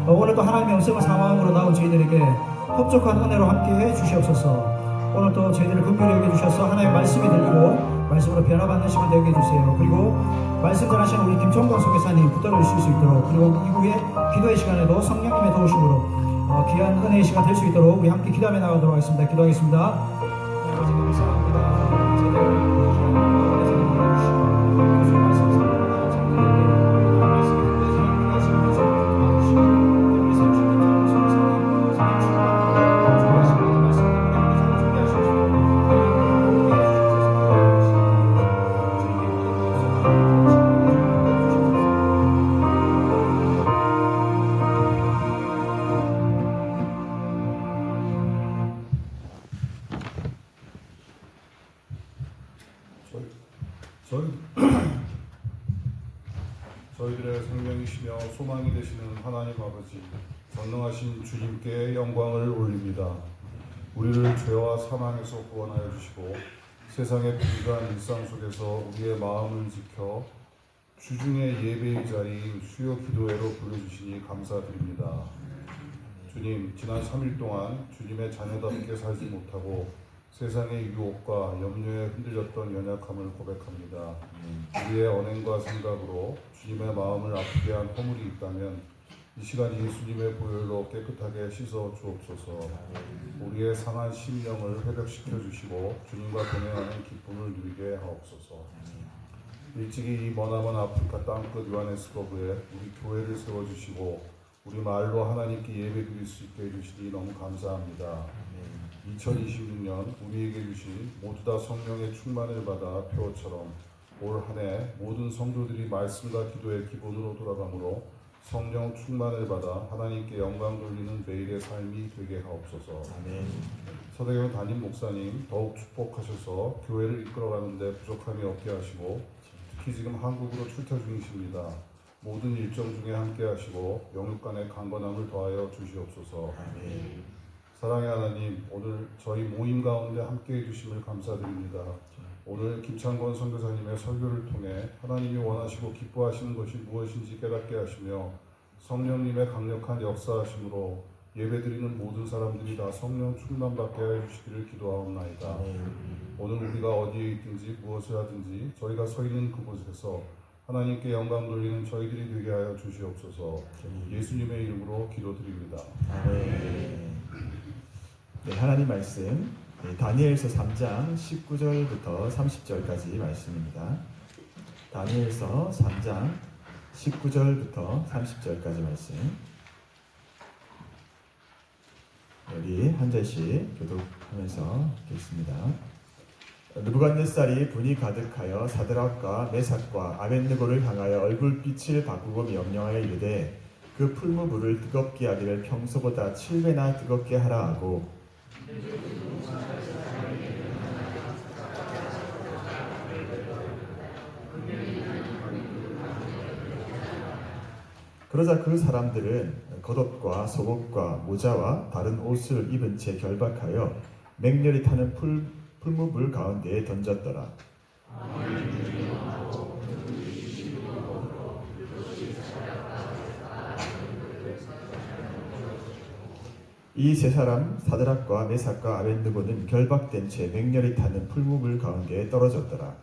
오늘도 하나님의 음성을 사모함으로 나온 저희들에게 흡족한 은혜로 함께해 주시옵소서. 오늘도 저희들을 긍휼히 여겨주셔서 하나님의 말씀이 들리고 말씀으로 변화받는 시간 되게 해주세요. 그리고 말씀 전하시는 우리 김종건 선교사님 붙들어 주실 수 있도록, 그리고 이후에 기도의 시간에도 성령님의 도우심으로 귀한 은혜의 시간 될 수 있도록 우리 함께 기도하며 나가도록 하겠습니다. 기도하겠습니다. 아버지 감사합니다. 저희들 저희들의 생명이시며 소망이 되시는 하나님 아버지, 전능하신 주님께 영광을 올립니다. 우리를 죄와 사망에서 구원하여 주시고 세상의 불의한 일상 속에서 우리의 마음을 지켜 주중의 예배의 자리인 수요 기도회로 불러주시니 감사드립니다. 주님, 지난 3일 동안 주님의 자녀답게 살지 못하고 세상의 유혹과 염려에 흔들렸던 연약함을 고백합니다. 우리의 언행과 생각으로 주님의 마음을 아프게 한 허물이 있다면 이 시간 예수님의 보혈로 깨끗하게 씻어 주옵소서. 우리의 상한 심령을 회복시켜 주시고 주님과 동행하는 기쁨을 누리게 하옵소서. 일찍이 이 머나먼 아프리카 땅끝 요하네스버그에 우리 교회를 세워주시고 우리 말로 하나님께 예배드릴 수 있게 해주시니 너무 감사합니다. 2026년 우리에게 주신 모두 다 성령의 충만을 받아 표어처럼 올 한 해 모든 성도들이 말씀과 기도의 기본으로 돌아가므로 성령 충만을 받아 하나님께 영광 돌리는 매일의 삶이 되게 하옵소서. 아멘. 서대경 담임 목사님 더욱 축복하셔서 교회를 이끌어가는 데 부족함이 없게 하시고 특히 지금 한국으로 출퇴 중이십니다. 모든 일정 중에 함께 하시고 영육간의 강건함을 더하여 주시옵소서. 아멘. 사랑의 하나님, 오늘 저희 모임 가운데 함께 해주심을 감사드립니다. 오늘 김창권 선교사님의 설교를 통해 하나님이 원하시고 기뻐하시는 것이 무엇인지 깨닫게 하시며 성령님의 강력한 역사하심으로 예배드리는 모든 사람들이 다 성령 충만받게 해주시기를 기도하옵나이다. 오늘 우리가 어디에 있든지 무엇을 하든지 저희가 서 있는 그곳에서 하나님께 영광 돌리는 저희들이 되게 하여 주시옵소서. 예수님의 이름으로 기도드립니다. 네, 하나님 말씀 다니엘서 3장 19절부터 30절까지 말씀입니다. 다니엘서 3장 19절부터 30절까지 말씀. 우리 한 절씩 교독하면서 읽겠습니다. 느부갓네살이 분이 가득하여 사드락과 메삭과 아벳느고를 향하여 얼굴빛을 바꾸고 명령하여 이르되 그 풀무불을 뜨겁게 하기를 평소보다 7배나 뜨겁게 하라 하고 그러자 그 사람들은 겉옷과 속옷과 모자와 다른 옷을 입은 채 결박하여 맹렬히 타는 풀무불 가운데에 던졌더라. 이 세 사람 사드락과 메삭과 아벳느고는 결박된 채 맹렬히 타는 풀무불 가운데에 떨어졌더라.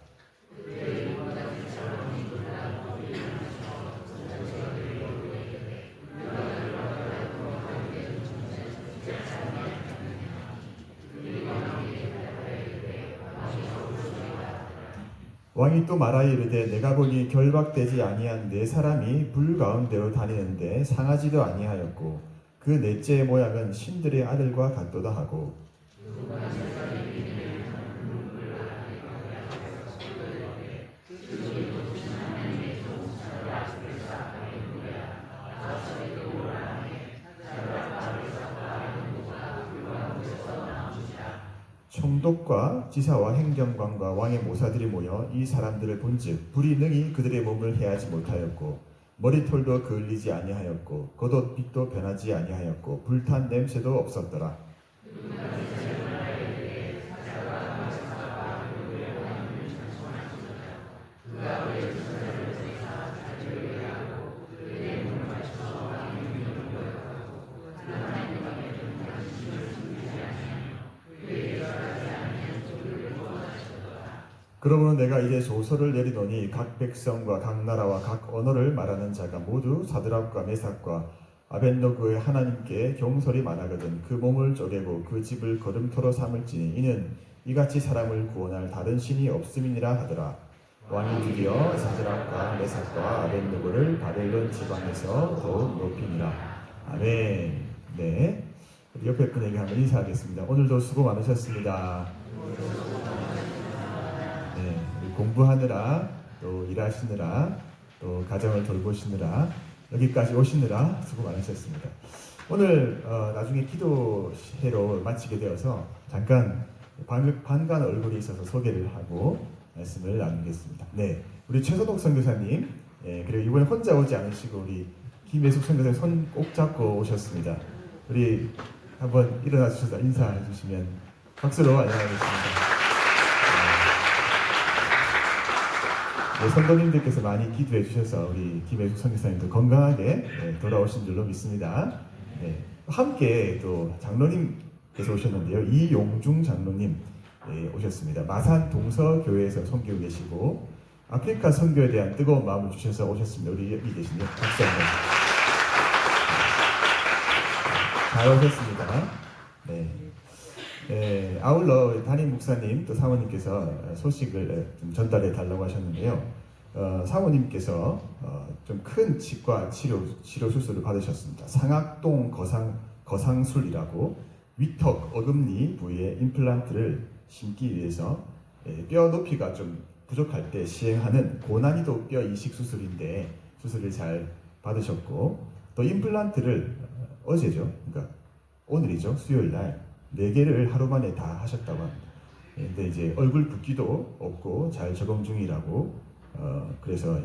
왕이 또 말하여 이르되 내가 보니 결박되지 아니한 네 사람이 불 가운데로 다니는데 상하지도 아니하였고 그 넷째의 모양은 신들의 아들과 같도다 하고 총독과 지사와 행정관과 왕의 모사들이 모여 이 사람들을 본즉 불이 능히 그들의 몸을 해하지 못하였고 머리털도 그을리지 아니하였고 겉옷 빛도 변하지 아니하였고 불탄 냄새도 없었더라. 그러므로 내가 이제 조서를 내리노니 각 백성과 각 나라와 각 언어를 말하는 자가 모두 사드락과 메삭과 아벳노고의 하나님께 경솔이 많아거든 그 몸을 쪼개고 그 집을 거름토로 삼을지니 이는 이같이 사람을 구원할 다른 신이 없음이니라 하더라. 왕이 드디어 사드락과 메삭과 아벳노고를 바벨론 지방에서 더욱 높이니라. 아멘. 네, 우리 옆에 분에게 한번 인사하겠습니다. 오늘도 수고 많으셨습니다. 네, 우리 공부하느라 또 일하시느라 또 가정을 돌보시느라 여기까지 오시느라 수고 많으셨습니다. 오늘 나중에 기도회로 마치게 되어서 잠깐 반가운 얼굴이 있어서 소개를 하고 말씀을 나누겠습니다. 네, 우리 최선옥 선교사님, 그리고 이번에 혼자 오지 않으시고 우리 김예숙 선교사님 손 꼭 잡고 오셨습니다. 우리 한번 일어나 주셔서 인사해 주시면 박수로 안녕하겠습니다. 네, 성도님들께서 많이 기도해 주셔서 우리 김혜숙 선교사님도 건강하게 돌아오신 줄로 믿습니다. 네, 함께 또 장로님께서 오셨는데요. 이용중 장로님 오셨습니다. 마산 동서교회에서 섬기고 계시고 아프리카 선교에 대한 뜨거운 마음을 주셔서 오셨습니다. 우리 여기 계시네요. 박수 한번. 잘 오셨습니다. 네. 아울러 담임 목사님 또 사모님께서 소식을 좀 전달해 달라고 하셨는데요. 사모님께서 좀 큰 치과 치료 수술을 받으셨습니다. 상악동 거상술이라고 위턱 어금니 부위에 임플란트를 심기 위해서 뼈 높이가 좀 부족할 때 시행하는 고난이도 뼈 이식 수술인데 수술을 잘 받으셨고 또 임플란트를 어제죠. 그러니까 오늘이죠. 수요일 날 4개를 하루 만에 다 하셨다고 합니다. 근데 이제 얼굴 붓기도 없고 잘 적응 중이라고 그래서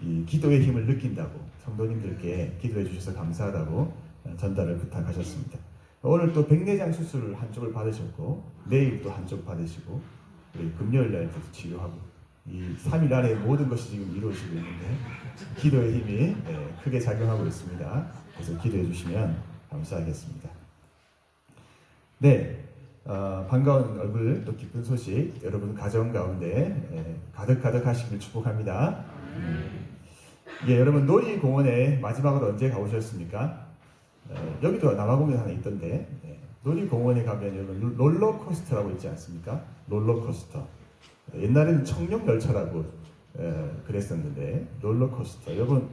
이 기도의 힘을 느낀다고 성도님들께 기도해 주셔서 감사하다고 전달을 부탁하셨습니다. 오늘 또 백내장 수술 한쪽을 받으셨고 내일 또 한쪽 받으시고 금요일 날 또 치료하고 이 3일 안에 모든 것이 지금 이루어지고 있는데 기도의 힘이 크게 작용하고 있습니다. 그래서 기도해 주시면 감사하겠습니다. 네, 반가운 얼굴 또 기쁜 소식 여러분 가정 가운데 가득 하시길 축복합니다. 예, 여러분 놀이공원에 마지막으로 언제 가보셨습니까? 여기도 남아공에 하나 있던데 놀이공원에 가면 여러분 롤러코스터라고 있지 않습니까? 롤러코스터 옛날에는 청룡열차라고 그랬었는데 롤러코스터 여러분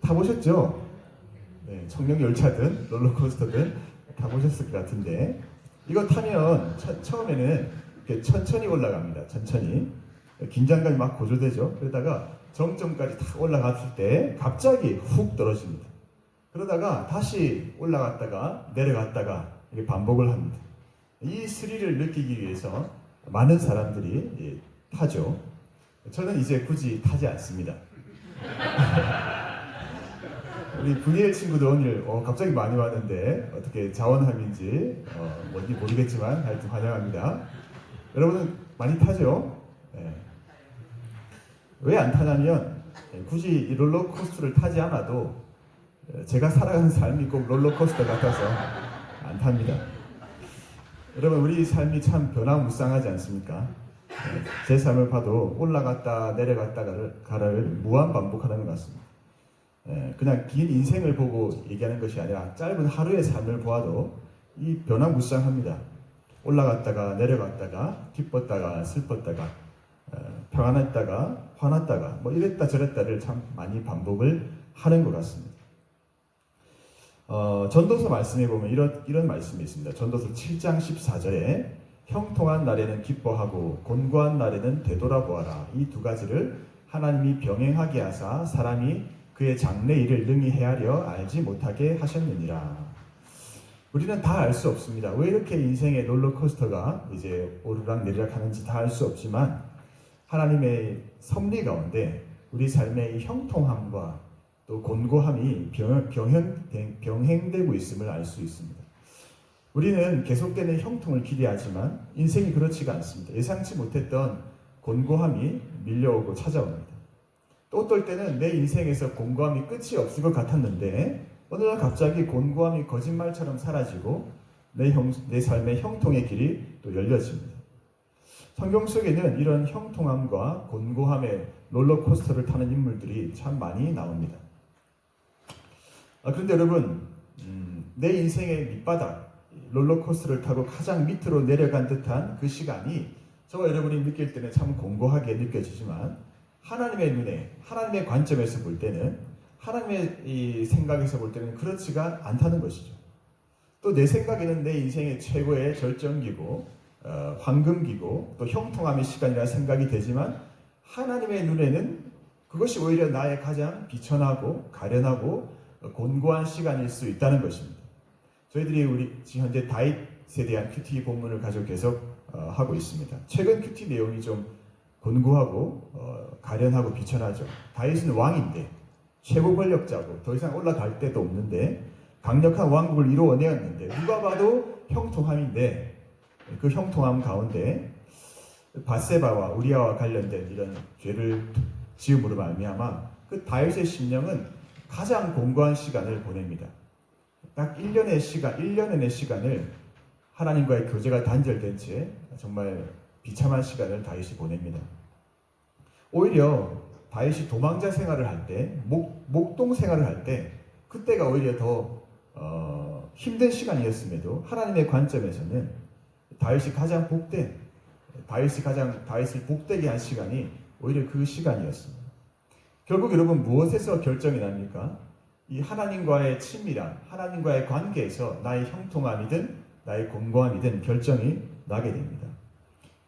타보셨죠? 네, 청룡열차든 롤러코스터든 타보셨을 것 같은데 이거 타면 처음에는 이렇게 천천히 올라갑니다. 천천히 긴장감이 막 고조되죠. 그러다가 정점까지 탁 올라갔을 때 갑자기 훅 떨어집니다. 그러다가 다시 올라갔다가 내려갔다가 이렇게 반복을 합니다. 이 스릴을 느끼기 위해서 많은 사람들이 타죠. 저는 이제 굳이 타지 않습니다. 우리 VL 친구들 오늘 갑자기 많이 왔는데 어떻게 자원함인지 뭔지 모르겠지만 하여튼 환영합니다. 여러분은 많이 타죠? 네. 왜 안 타냐면 굳이 이 롤러코스터를 타지 않아도 제가 살아가는 삶이 꼭 롤러코스터 같아서 안 탑니다. 여러분 우리 삶이 참 변화무쌍하지 않습니까? 제 삶을 봐도 올라갔다 내려갔다가를 무한 반복하는 것 같습니다. 그냥 긴 인생을 보고 얘기하는 것이 아니라 짧은 하루의 삶을 보아도 이 변화무쌍합니다. 올라갔다가 내려갔다가 기뻤다가 슬펐다가 평안했다가 화났다가 뭐 이랬다 저랬다를 참 많이 반복을 하는 것 같습니다. 전도서 말씀에 보면 이런 말씀이 있습니다. 전도서 7장 14절에 형통한 날에는 기뻐하고 곤고한 날에는 되돌아보아라. 이 두 가지를 하나님이 병행하게 하사 사람이 그의 장래 일을 능히 헤아려 알지 못하게 하셨느니라. 우리는 다 알 수 없습니다. 왜 이렇게 인생의 롤러코스터가 이제 오르락 내리락 하는지 다 알 수 없지만 하나님의 섭리 가운데 우리 삶의 이 형통함과 또 곤고함이 병행되고 있음을 알 수 있습니다. 우리는 계속되는 형통을 기대하지만 인생이 그렇지가 않습니다. 예상치 못했던 곤고함이 밀려오고 찾아옵니다. 또 어떨 때는 내 인생에서 곤고함이 끝이 없을 것 같았는데 어느 날 갑자기 곤고함이 거짓말처럼 사라지고 내 삶의 형통의 길이 또 열려집니다. 성경 속에는 이런 형통함과 곤고함의 롤러코스터를 타는 인물들이 참 많이 나옵니다. 그런데 여러분, 내 인생의 밑바닥, 롤러코스터를 타고 가장 밑으로 내려간 듯한 그 시간이 저와 여러분이 느낄 때는 참 공고하게 느껴지지만 하나님의 눈에, 하나님의 관점에서 볼 때는, 하나님의 이 생각에서 볼 때는 그렇지가 않다는 것이죠. 또 내 생각에는 내 인생의 최고의 절정기고 황금기고 또 형통함의 시간이라 생각이 되지만 하나님의 눈에는 그것이 오히려 나의 가장 비천하고 가련하고 곤고한 시간일 수 있다는 것입니다. 저희들이 우리 현재 다윗에 대한 큐티 본문을 가지고 계속 하고 있습니다. 최근 큐티 내용이 좀 곤고하고 가련하고 비천하죠. 다윗은 왕인데 최고 권력자고 더 이상 올라갈 데도 없는데 강력한 왕국을 이루어내었는데 누가 봐도 형통함인데 그 형통함 가운데 밧세바와 우리아와 관련된 이런 죄를 지음으로 말미암아 그 다윗의 심령은 가장 공고한 시간을 보냅니다. 딱 1년의 시간을 하나님과의 교제가 단절된 채 정말 비참한 시간을 다윗이 보냅니다. 오히려 다윗이 도망자 생활을 할 때, 목동 생활을 할 때 그때가 오히려 더 힘든 시간이었음에도 하나님의 관점에서는 다윗이 가장 복된, 다윗을 복되게 한 시간이 오히려 그 시간이었습니다. 결국 여러분 무엇에서 결정이 납니까? 이 하나님과의 친밀함, 하나님과의 관계에서 나의 형통함이든 나의 곤고함이든 결정이 나게 됩니다.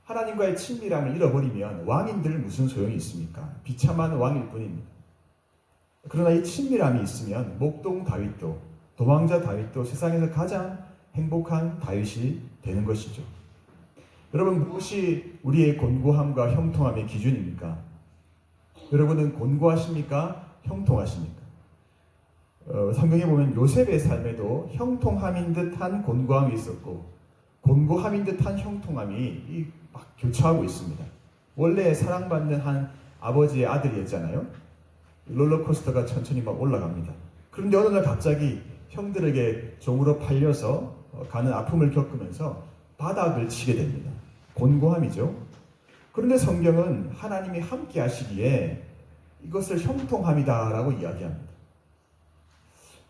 하나님과의 친밀함을 잃어버리면 왕인들 무슨 소용이 있습니까? 비참한 왕일 뿐입니다. 그러나 이 친밀함이 있으면 목동 다윗도 도망자 다윗도 세상에서 가장 행복한 다윗이 되는 것이죠. 여러분 무엇이 우리의 곤고함과 형통함의 기준입니까? 여러분은 곤고하십니까? 형통하십니까? 성경에 보면 요셉의 삶에도 형통함인 듯한 곤고함이 있었고 곤고함인 듯한 형통함이 막 교차하고 있습니다. 원래 사랑받는 한 아버지의 아들이었잖아요. 롤러코스터가 천천히 막 올라갑니다. 그런데 어느 날 갑자기 형들에게 종으로 팔려서 가는 아픔을 겪으면서 바닥을 치게 됩니다. 곤고함이죠. 그런데 성경은 하나님이 함께 하시기에 이것을 형통함이다라고 이야기합니다.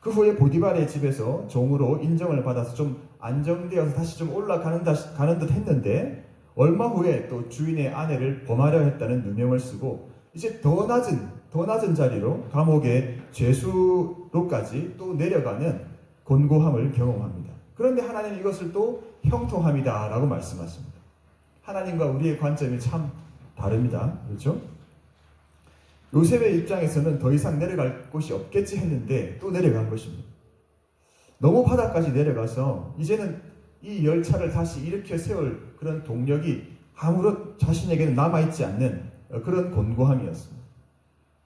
그 후에 보디발의 집에서 종으로 인정을 받아서 좀 안정되어서 다시 좀 올라가는 듯 했는데 얼마 후에 또 주인의 아내를 범하려 했다는 누명을 쓰고 이제 더 낮은 자리로 감옥의 죄수로까지 또 내려가는 곤고함을 경험합니다. 그런데 하나님 이것을 또 형통함이다 라고 말씀하십니다. 하나님과 우리의 관점이 참 다릅니다. 그렇죠? 요셉의 입장에서는 더 이상 내려갈 곳이 없겠지 했는데 또 내려간 것입니다. 너무 바닥까지 내려가서 이제는 이 열차를 다시 일으켜 세울 그런 동력이 아무런 자신에게는 남아있지 않는 그런 곤고함이었습니다.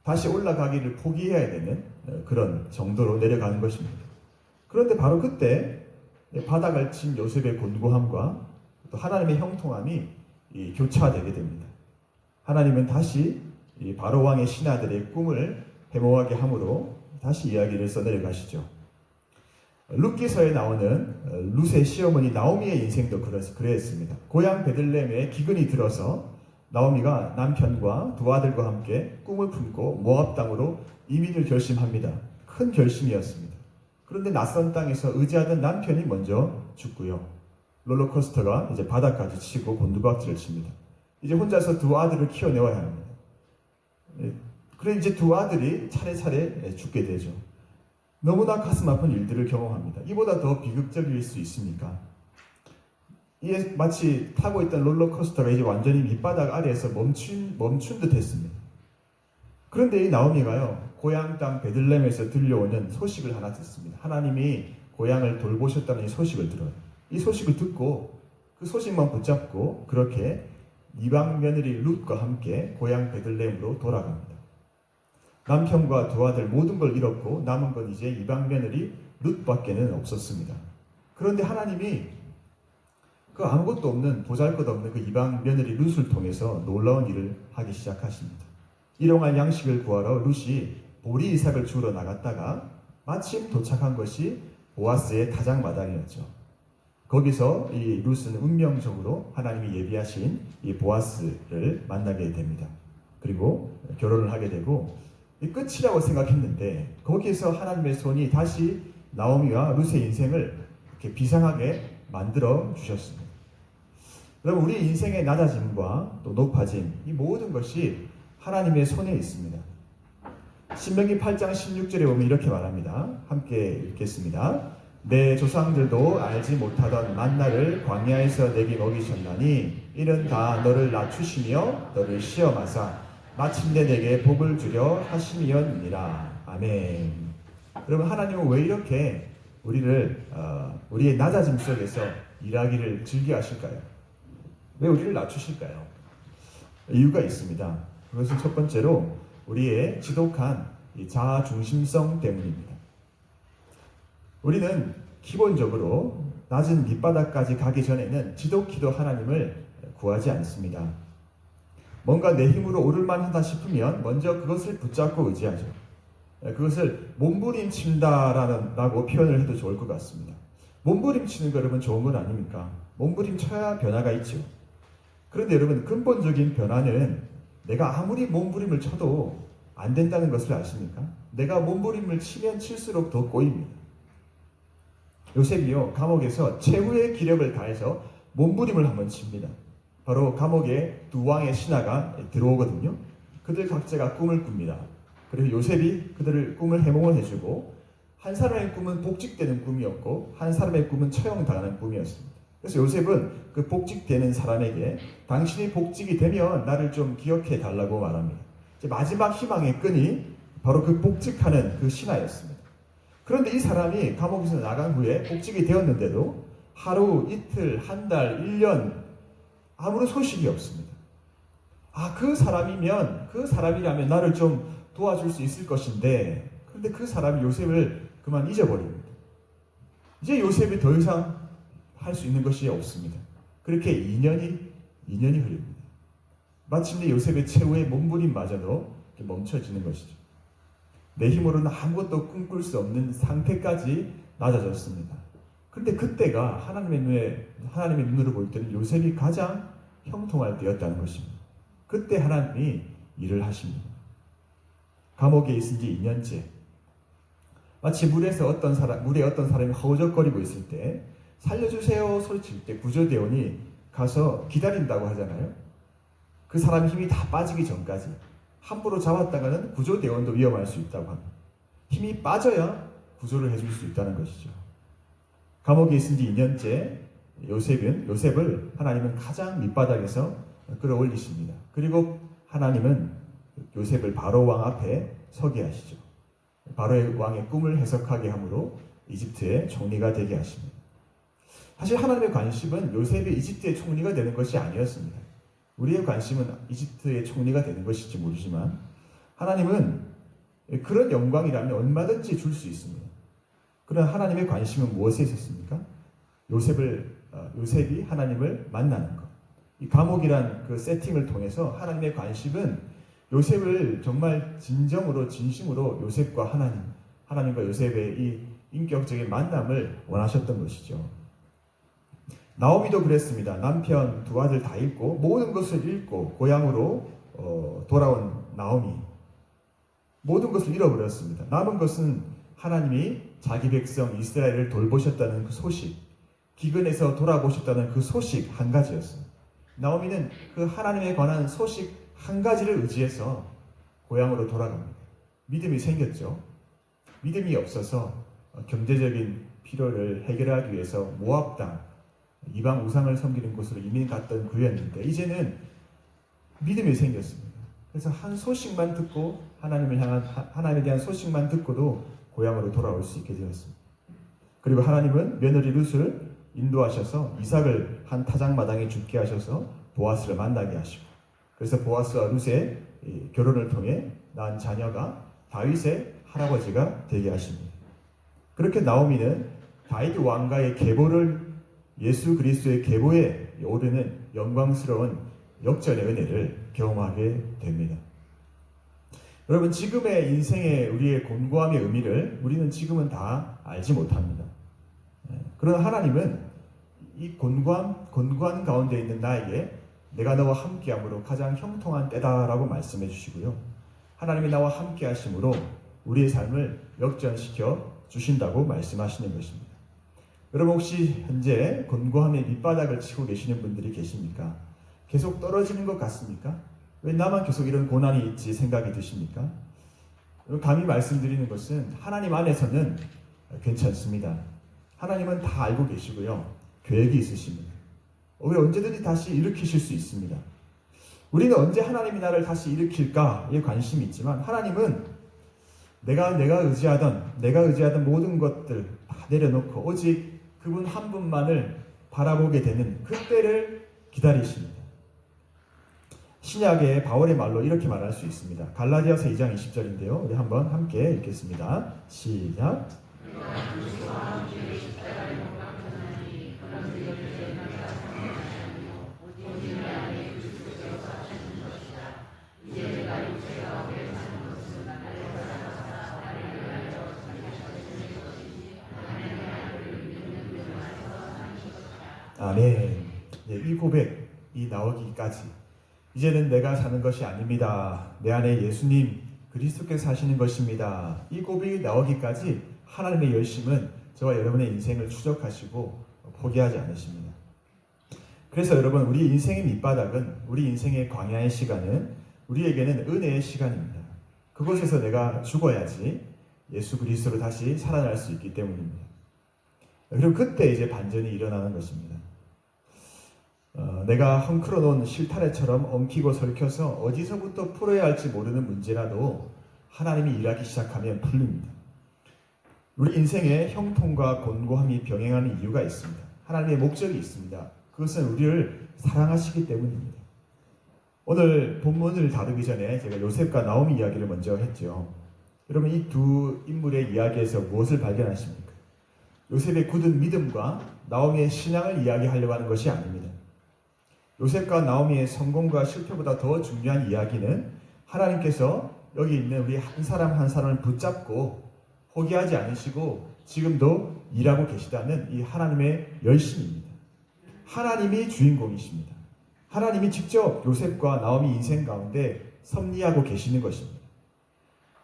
다시 올라가기를 포기해야 되는 그런 정도로 내려가는 것입니다. 그런데 바로 그때 바닥을 친 요셉의 곤고함과 또 하나님의 형통함이 교차되게 됩니다. 하나님은 다시 바로왕의 신하들의 꿈을 해모하게 함으로 다시 이야기를 써내려가시죠. 룻기서에 나오는 룻의 시어머니 나오미의 인생도 그랬습니다. 고향 베들레헴에 기근이 들어서 나오미가 남편과 두 아들과 함께 꿈을 품고 모압 땅으로 이민을 결심합니다. 큰 결심이었습니다. 그런데 낯선 땅에서 의지하던 남편이 먼저 죽고요. 롤러코스터가 이제 바닥까지 치고 곤두박질을 칩니다. 이제 혼자서 두 아들을 키워내어야 합니다. 그래 이제 두 아들이 차례차례 죽게 되죠. 너무나 가슴 아픈 일들을 경험합니다. 이보다 더 비극적일 수 있습니까? 이게 마치 타고 있던 롤러코스터가 이제 완전히 밑바닥 아래에서 멈춘 듯 했습니다. 그런데 이 나오미가요, 고향 땅 베들레헴에서 들려오는 소식을 하나 듣습니다. 하나님이 고향을 돌보셨다는 이 소식을 들어요. 이 소식을 듣고 그 소식만 붙잡고 그렇게 이방 며느리 룻과 함께 고향 베들레헴으로 돌아갑니다. 남편과 두 아들 모든 걸 잃었고 남은 건 이제 이방 며느리 룻밖에는 없었습니다. 그런데 하나님이 그 아무것도 없는 보잘것없는 그 이방 며느리 룻을 통해서 놀라운 일을 하기 시작하십니다. 일용할 양식을 구하러 룻이 보리 이삭을 주우러 나갔다가 마침 도착한 것이 보아스의 타작 마당이었죠. 거기서 이 룻은 운명적으로 하나님이 예비하신 이 보아스를 만나게 됩니다. 그리고 결혼을 하게 되고 이 끝이라고 생각했는데 거기에서 하나님의 손이 다시 나오미와 룻의 인생을 이렇게 비상하게 만들어 주셨습니다. 여러분, 우리 인생의 낮아짐과 또 높아짐, 이 모든 것이 하나님의 손에 있습니다. 신명기 8장 16절에 보면 이렇게 말합니다. 함께 읽겠습니다. 내 조상들도 알지 못하던 만나를 광야에서 내게 먹이셨나니 이는 다 너를 낮추시며 너를 시험하사 마침내 내게 복을 주려 하심이었느니라. 아멘. 여러분, 하나님은 왜 이렇게 우리의 낮아짐 속에서 일하기를 즐겨 하실까요? 왜 우리를 낮추실까요? 이유가 있습니다. 그것은 첫 번째로 우리의 지독한 이 자아 중심성 때문입니다. 우리는 기본적으로 낮은 밑바닥까지 가기 전에는 지독히도 하나님을 구하지 않습니다. 뭔가 내 힘으로 오를만 하다 싶으면 먼저 그것을 붙잡고 의지하죠. 그것을 몸부림친다라고 표현을 해도 좋을 것 같습니다. 몸부림치는 거 여러분 좋은 건 아닙니까? 몸부림쳐야 변화가 있죠. 그런데 여러분, 근본적인 변화는 내가 아무리 몸부림을 쳐도 안 된다는 것을 아십니까? 내가 몸부림을 치면 칠수록 더 꼬입니다. 요셉이요, 감옥에서 최후의 기력을 다해서 몸부림을 한번 칩니다. 바로 감옥에 두 왕의 신하가 들어오거든요. 그들 각자가 꿈을 꿉니다. 그래서 요셉이 그들을 꿈을 해몽을 해주고, 한 사람의 꿈은 복직되는 꿈이었고 한 사람의 꿈은 처형당하는 꿈이었습니다. 그래서 요셉은 그 복직되는 사람에게 당신이 복직이 되면 나를 좀 기억해 달라고 말합니다. 마지막 희망의 끈이 바로 그 복직하는 그 신하였습니다. 그런데 이 사람이 감옥에서 나간 후에 복직이 되었는데도 하루, 이틀, 한 달, 1년 아무런 소식이 없습니다. 그 사람이라면 나를 좀 도와줄 수 있을 것인데, 그런데 그 사람이 요셉을 그만 잊어버립니다. 이제 요셉이 더 이상 할 수 있는 것이 없습니다. 그렇게 2년이 흐릅니다. 마침내 요셉의 최후의 몸부림마저도 멈춰지는 것이죠. 내 힘으로는 아무것도 꿈꿀 수 없는 상태까지 낮아졌습니다. 그런데 그때가 하나님의 눈으로 볼 때는 요셉이 가장 형통할 때였다는 것입니다. 그때 하나님이 일을 하십니다. 감옥에 있은 지 2년째. 마치 물에 어떤 사람이 허우적거리고 있을 때 살려주세요 소리칠 때 구조대원이 가서 기다린다고 하잖아요. 그 사람 힘이 다 빠지기 전까지. 함부로 잡았다가는 구조대원도 위험할 수 있다고 합니다. 힘이 빠져야 구조를 해줄 수 있다는 것이죠. 감옥에 있은 지 2년째 요셉을 하나님은 가장 밑바닥에서 끌어올리십니다. 그리고 하나님은 요셉을 바로 왕 앞에 서게 하시죠. 바로의 왕의 꿈을 해석하게 함으로 이집트의 총리가 되게 하십니다. 사실 하나님의 관심은 요셉이 이집트의 총리가 되는 것이 아니었습니다. 우리의 관심은 이집트의 총리가 되는 것일지 모르지만 하나님은 그런 영광이라면 얼마든지 줄 수 있습니다. 그러나 하나님의 관심은 무엇에 있었습니까? 요셉이 하나님을 만나는 것. 이 감옥이란 그 세팅을 통해서 하나님의 관심은 요셉을 정말 진심으로 요셉과 하나님과 요셉의 이 인격적인 만남을 원하셨던 것이죠. 나오미도 그랬습니다. 남편 두 아들 다 잃고 모든 것을 잃고 고향으로 돌아온 나오미, 모든 것을 잃어버렸습니다. 남은 것은 하나님이 자기 백성 이스라엘을 돌보셨다는 그 소식, 기근에서 돌아보셨다는 그 소식 한 가지였습니다. 나오미는 그 하나님에 관한 소식 한 가지를 의지해서 고향으로 돌아갑니다. 믿음이 생겼죠. 믿음이 없어서 경제적인 필요를 해결하기 위해서 모압 땅, 이방 우상을 섬기는 곳으로 이민 갔던 그였는데 이제는 믿음이 생겼습니다. 그래서 한 소식만 듣고 하나님에 대한 소식만 듣고도 고향으로 돌아올 수 있게 되었습니다. 그리고 하나님은 며느리 룻을 인도하셔서 이삭을 한 타작마당에 죽게 하셔서 보아스를 만나게 하시고, 그래서 보아스와 룻의 결혼을 통해 낳은 자녀가 다윗의 할아버지가 되게 하십니다. 그렇게 나오미는 다윗 왕가의 계보를 예수 그리스도의 계보에 오르는 영광스러운 역전의 은혜를 경험하게 됩니다. 여러분, 지금의 인생의 우리의 곤고함의 의미를 우리는 지금은 다 알지 못합니다. 그러나 하나님은 이 곤고한 가운데 있는 나에게 내가 너와 함께함으로 가장 형통한 때다라고 말씀해 주시고요. 하나님이 나와 함께 하심으로 우리의 삶을 역전시켜 주신다고 말씀하시는 것입니다. 여러분 혹시 현재 곤고함의 밑바닥을 치고 계시는 분들이 계십니까? 계속 떨어지는 것 같습니까? 왜 나만 계속 이런 고난이 있지 생각이 드십니까? 감히 말씀드리는 것은 하나님 안에서는 괜찮습니다. 하나님은 다 알고 계시고요. 계획이 있으십니다. 우리 언제든지 다시 일으키실 수 있습니다. 우리는 언제 하나님이 나를 다시 일으킬까에 관심이 있지만 하나님은 내가 의지하던 모든 것들 다 내려놓고 오직 그분 한 분만을 바라보게 되는 그때를 기다리십니다. 신약의 바울의 말로 이렇게 말할 수 있습니다. 갈라디아서 2장 20절인데요. 우리 한번 함께 읽겠습니다. 시작. 아멘. 이 고백이 나오기까지 이제는 내가 사는 것이 아닙니다. 내 안에 예수님 그리스도께서 사시는 것입니다. 이 고백이 나오기까지 하나님의 열심은 저와 여러분의 인생을 추적하시고 포기하지 않으십니다. 그래서 여러분 우리 인생의 밑바닥은 우리 인생의 광야의 시간은 우리에게는 은혜의 시간입니다. 그곳에서 내가 죽어야지 예수 그리스도로 다시 살아날 수 있기 때문입니다. 그리고 그때 이제 반전이 일어나는 것입니다. 내가 헝클어 놓은 실타래처럼 엉키고 설켜서 어디서부터 풀어야 할지 모르는 문제라도 하나님이 일하기 시작하면 풀립니다. 우리 인생에 형통과 곤고함이 병행하는 이유가 있습니다. 하나님의 목적이 있습니다. 그것은 우리를 사랑하시기 때문입니다. 오늘 본문을 다루기 전에 제가 요셉과 나오미 이야기를 먼저 했죠. 여러분 이 두 인물의 이야기에서 무엇을 발견하십니까? 요셉의 굳은 믿음과 나오미의 신앙을 이야기하려고 하는 것이 아닙니다. 요셉과 나오미의 성공과 실패보다 더 중요한 이야기는 하나님께서 여기 있는 우리 한 사람 한 사람을 붙잡고 포기하지 않으시고 지금도 일하고 계시다는 이 하나님의 열심입니다. 하나님이 주인공이십니다. 하나님이 직접 요셉과 나오미 인생 가운데 섭리하고 계시는 것입니다.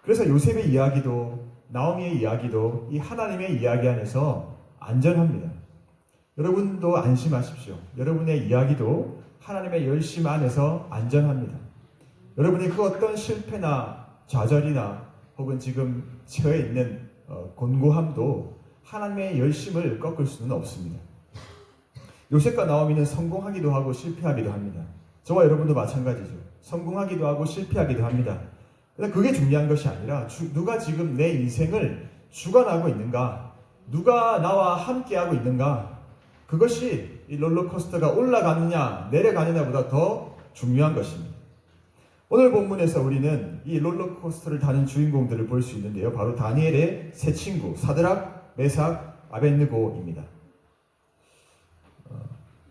그래서 요셉의 이야기도 나오미의 이야기도 이 하나님의 이야기 안에서 안전합니다. 여러분도 안심하십시오. 여러분의 이야기도 하나님의 열심 안에서 안전합니다. 여러분의 그 어떤 실패나 좌절이나 혹은 지금 처해 있는 곤고함도 하나님의 열심을 꺾을 수는 없습니다. 요셉과 나오미는 성공하기도 하고 실패하기도 합니다. 저와 여러분도 마찬가지죠. 성공하기도 하고 실패하기도 합니다. 그런데 그게 중요한 것이 아니라 누가 지금 내 인생을 주관하고 있는가, 누가 나와 함께하고 있는가, 그것이 이 롤러코스터가 올라가느냐 내려가느냐보다 더 중요한 것입니다. 오늘 본문에서 우리는 이 롤러코스터를 타는 주인공들을 볼 수 있는데요. 바로 다니엘의 세 친구 사드락, 메삭, 아벳느고입니다.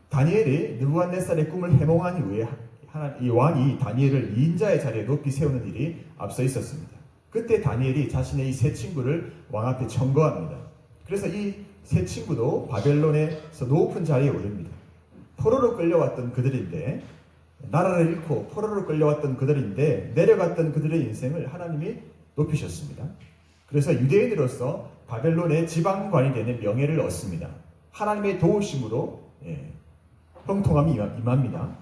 다니엘이 느부갓네살의 꿈을 해몽한 이후에 이 왕이 다니엘을 2인자의 자리에 높이 세우는 일이 앞서 있었습니다. 그때 다니엘이 자신의 이 세 친구를 왕 앞에 청거합니다. 그래서 이 세 친구도 바벨론에서 높은 자리에 오릅니다. 포로로 끌려왔던 그들인데, 나라를 잃고 포로로 끌려왔던 그들인데 내려갔던 그들의 인생을 하나님이 높이셨습니다. 그래서 유대인으로서 바벨론의 지방관이 되는 명예를 얻습니다. 하나님의 도우심으로 형통함이 임합니다.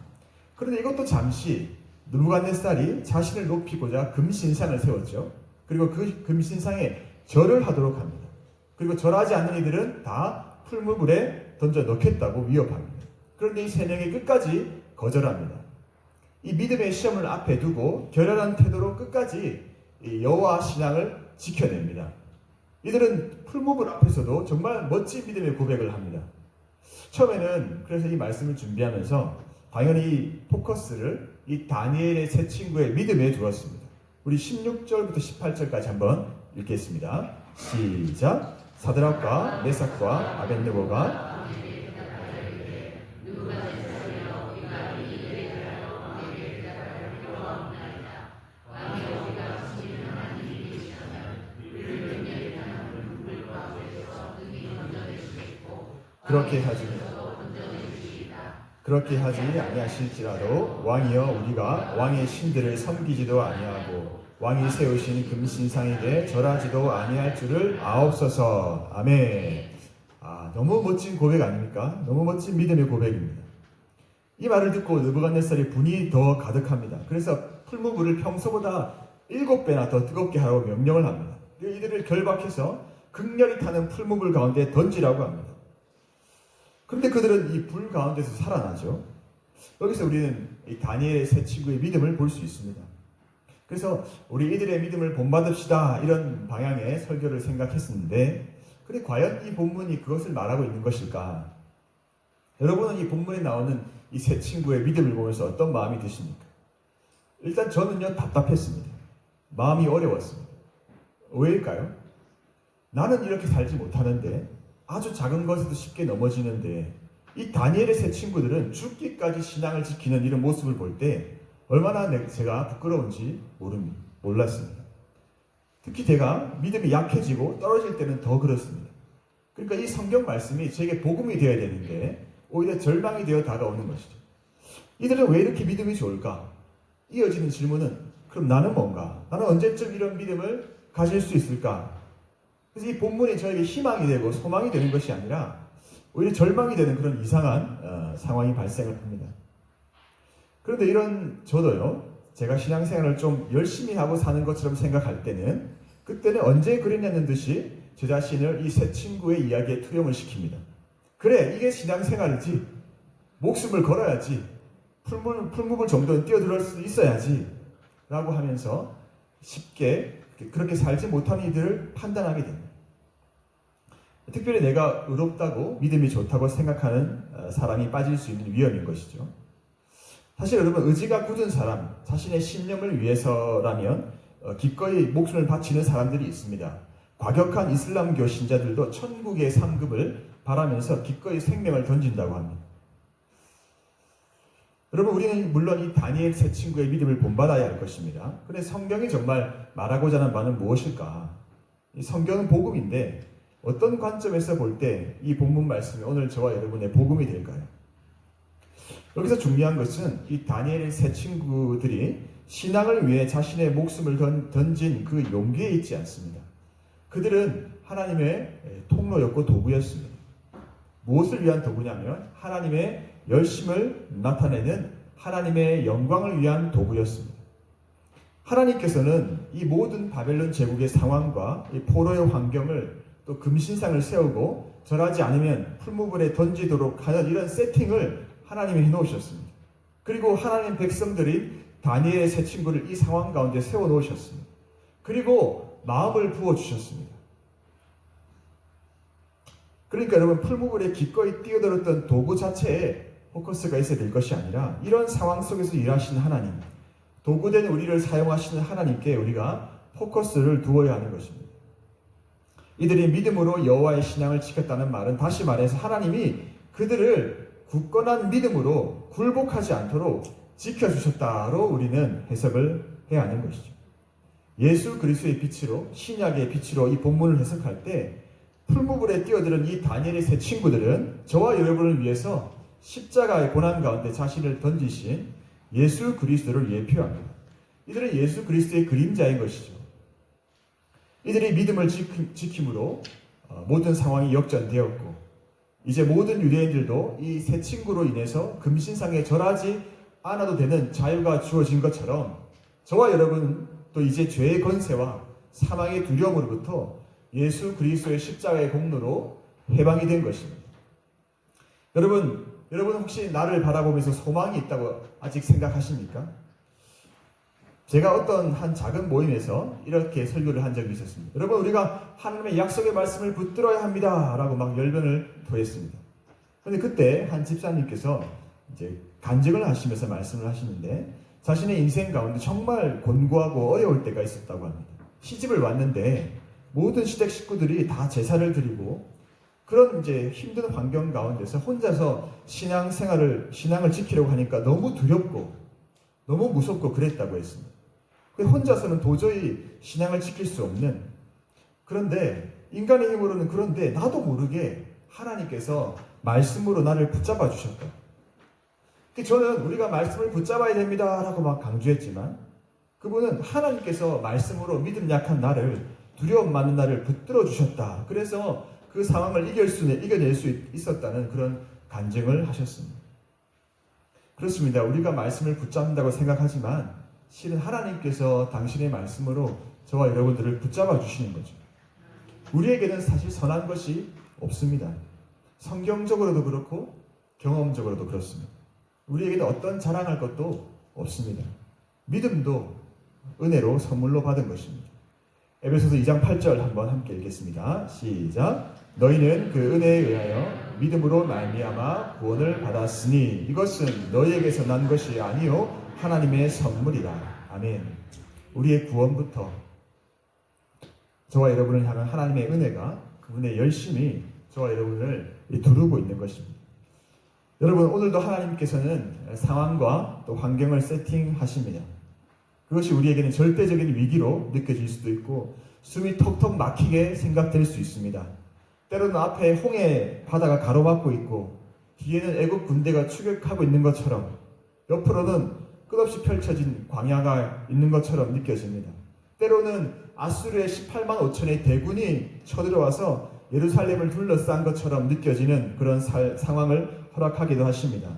그런데 이것도 잠시 느부갓네살이 자신을 높이고자 금신상을 세웠죠. 그리고 그 금신상에 절을 하도록 합니다. 그리고 절하지 않는 이들은 다 풀무불에 던져 넣겠다고 위협합니다. 그런데 이 세 명이 끝까지 거절합니다. 이 믿음의 시험을 앞에 두고 결연한 태도로 끝까지 여호와 신앙을 지켜냅니다. 이들은 풀무불 앞에서도 정말 멋진 믿음의 고백을 합니다. 처음에는 그래서 이 말씀을 준비하면서 당연히 포커스를 이 다니엘의 세 친구의 믿음에 두었습니다. 우리 16절부터 18절까지 한번 읽겠습니다. 시작. 사드락과 메삭과 아벳느고가 그렇게 하시니 그렇게 하지 아니하실지라도 왕이여 우리가 왕의 신들을 섬기지도 아니하고 왕이 세우신 금신상에게 절하지도 아니할 줄을 아옵소서. 아멘. 너무 멋진 고백 아닙니까? 너무 멋진 믿음의 고백입니다. 이 말을 듣고 느부갓네살이 분이 더 가득합니다. 그래서 풀무불을 평소보다 7배나 더 뜨겁게 하라고 명령을 합니다. 이들을 결박해서 극렬히 타는 풀무불 가운데 던지라고 합니다. 그런데 그들은 이 불 가운데서 살아나죠. 여기서 우리는 이 다니엘의 세 친구의 믿음을 볼 수 있습니다. 그래서 우리 이들의 믿음을 본받읍시다 이런 방향의 설교를 생각했었는데, 근데 과연 이 본문이 그것을 말하고 있는 것일까? 여러분은 이 본문에 나오는 이 세 친구의 믿음을 보면서 어떤 마음이 드십니까? 일단 저는요, 답답했습니다. 마음이 어려웠습니다. 왜일까요? 나는 이렇게 살지 못하는데, 아주 작은 것에도 쉽게 넘어지는데, 이 다니엘의 세 친구들은 죽기까지 신앙을 지키는 이런 모습을 볼 때 얼마나 제가 부끄러운지 몰랐습니다. 특히 제가 믿음이 약해지고 떨어질 때는 더 그렇습니다. 그러니까 이 성경 말씀이 제게 복음이 되어야 되는데 오히려 절망이 되어 다가오는 것이죠. 이들은 왜 이렇게 믿음이 좋을까? 이어지는 질문은 그럼 나는 뭔가? 나는 언제쯤 이런 믿음을 가질 수 있을까? 그래서 이 본문이 저에게 희망이 되고 소망이 되는 것이 아니라 오히려 절망이 되는 그런 이상한 상황이 발생을 합니다. 그런데 이런 저도요, 제가 신앙생활을 좀 열심히 하고 사는 것처럼 생각할 때는 그때는 언제 그랬냐는 듯이 제 자신을 이 세 친구의 이야기에 투영을 시킵니다. 그래, 이게 신앙생활이지. 목숨을 걸어야지. 풀무불 정도는 뛰어들 수 있어야지. 라고 하면서 쉽게 그렇게 살지 못하는 이들을 판단하게 됩니다. 특별히 내가 의롭다고 믿음이 좋다고 생각하는 사람이 빠질 수 있는 위험인 것이죠. 사실 여러분, 의지가 굳은 사람, 자신의 신념을 위해서라면 기꺼이 목숨을 바치는 사람들이 있습니다. 과격한 이슬람교 신자들도 천국의 상급을 바라면서 기꺼이 생명을 던진다고 합니다. 여러분, 우리는 물론 이 다니엘 세 친구의 믿음을 본받아야 할 것입니다. 그런데 성경이 정말 말하고자 하는 바는 무엇일까? 이 성경은 복음인데 어떤 관점에서 볼 때 이 본문 말씀이 오늘 저와 여러분의 복음이 될까요? 여기서 중요한 것은 이 다니엘의 세 친구들이 신앙을 위해 자신의 목숨을 던진 그 용기에 있지 않습니다. 그들은 하나님의 통로였고 도구였습니다. 무엇을 위한 도구냐면 하나님의 열심을 나타내는 하나님의 영광을 위한 도구였습니다. 하나님께서는 이 모든 바벨론 제국의 상황과 이 포로의 환경을 또 금신상을 세우고 절하지 않으면 풀무불에 던지도록 하는 이런 세팅을 하나님이 해놓으셨습니다. 그리고 하나님 백성들이 다니엘의 세 친구를 이 상황 가운데 세워놓으셨습니다. 그리고 마음을 부어주셨습니다. 그러니까 여러분, 풀무불에 기꺼이 뛰어들었던 도구 자체에 포커스가 있어야 될 것이 아니라 이런 상황 속에서 일하시는 하나님, 도구된 우리를 사용하시는 하나님께 우리가 포커스를 두어야 하는 것입니다. 이들이 믿음으로 여호와의 신앙을 지켰다는 말은 다시 말해서 하나님이 그들을 굳건한 믿음으로 굴복하지 않도록 지켜주셨다로 우리는 해석을 해야 하는 것이죠. 예수 그리스도의 빛으로, 신약의 빛으로 이 본문을 해석할 때 풀무불에 뛰어드는 이 다니엘의 세 친구들은 저와 여러분을 위해서 십자가의 고난 가운데 자신을 던지신 예수 그리스도를 예표합니다. 이들은 예수 그리스도의 그림자인 것이죠. 이들이 믿음을 지킴으로 모든 상황이 역전되었고 이제 모든 유대인들도 이 세 친구로 인해서 금신상에 절하지 않아도 되는 자유가 주어진 것처럼 저와 여러분은 또 이제 죄의 권세와 사망의 두려움으로부터 예수 그리스도의 십자가의 공로로 해방이 된 것입니다. 여러분 혹시 나를 바라보면서 소망이 있다고 아직 생각하십니까? 제가 어떤 한 작은 모임에서 이렇게 설교를 한 적이 있었습니다. 여러분, 우리가 하나님의 약속의 말씀을 붙들어야 합니다 라고 막 열변을 토했습니다. 그런데 그때 한 집사님께서 이제 간증을 하시면서 말씀을 하시는데 자신의 인생 가운데 정말 곤고하고 어려울 때가 있었다고 합니다. 시집을 왔는데 모든 시댁 식구들이 다 제사를 드리고 그런 이제 힘든 환경 가운데서 혼자서 신앙을 지키려고 하니까 너무 두렵고 너무 무섭고 그랬다고 했습니다. 혼자서는 도저히 신앙을 지킬 수 없는, 그런데 인간의 힘으로는 그런데 나도 모르게 하나님께서 말씀으로 나를 붙잡아 주셨다. 저는 우리가 말씀을 붙잡아야 됩니다라고 막 강조했지만 그분은 하나님께서 말씀으로 믿음 약한 나를, 두려움 많은 나를 붙들어 주셨다. 그래서 그 상황을 이겨낼 수 있었다는 그런 간증을 하셨습니다. 그렇습니다. 우리가 말씀을 붙잡는다고 생각하지만 실은 하나님께서 당신의 말씀으로 저와 여러분들을 붙잡아 주시는 거죠. 우리에게는 사실 선한 것이 없습니다. 성경적으로도 그렇고 경험적으로도 그렇습니다. 우리에게는 어떤 자랑할 것도 없습니다. 믿음도 은혜로 선물로 받은 것입니다. 에베소서 2장 8절 한번 함께 읽겠습니다. 시작. 너희는 그 은혜에 의하여 믿음으로 말미암아 구원을 받았으니 이것은 너희에게서 난 것이 아니요 하나님의 선물이라. 아멘. 우리의 구원부터 저와 여러분을 향한 하나님의 은혜가 그분의 열심히 저와 여러분을 두르고 있는 것입니다. 여러분, 오늘도 하나님께서는 상황과 또 환경을 세팅하십니다. 그것이 우리에게는 절대적인 위기로 느껴질 수도 있고 숨이 턱턱 막히게 생각될 수 있습니다. 때로는 앞에 홍해 바다가 가로막고 있고 뒤에는 애국 군대가 추격하고 있는 것처럼 옆으로는 끝없이 펼쳐진 광야가 있는 것처럼 느껴집니다. 때로는 아수르의 18만 5천의 대군이 쳐들어와서 예루살렘을 둘러싼 것처럼 느껴지는 그런 상황을 허락하기도 하십니다.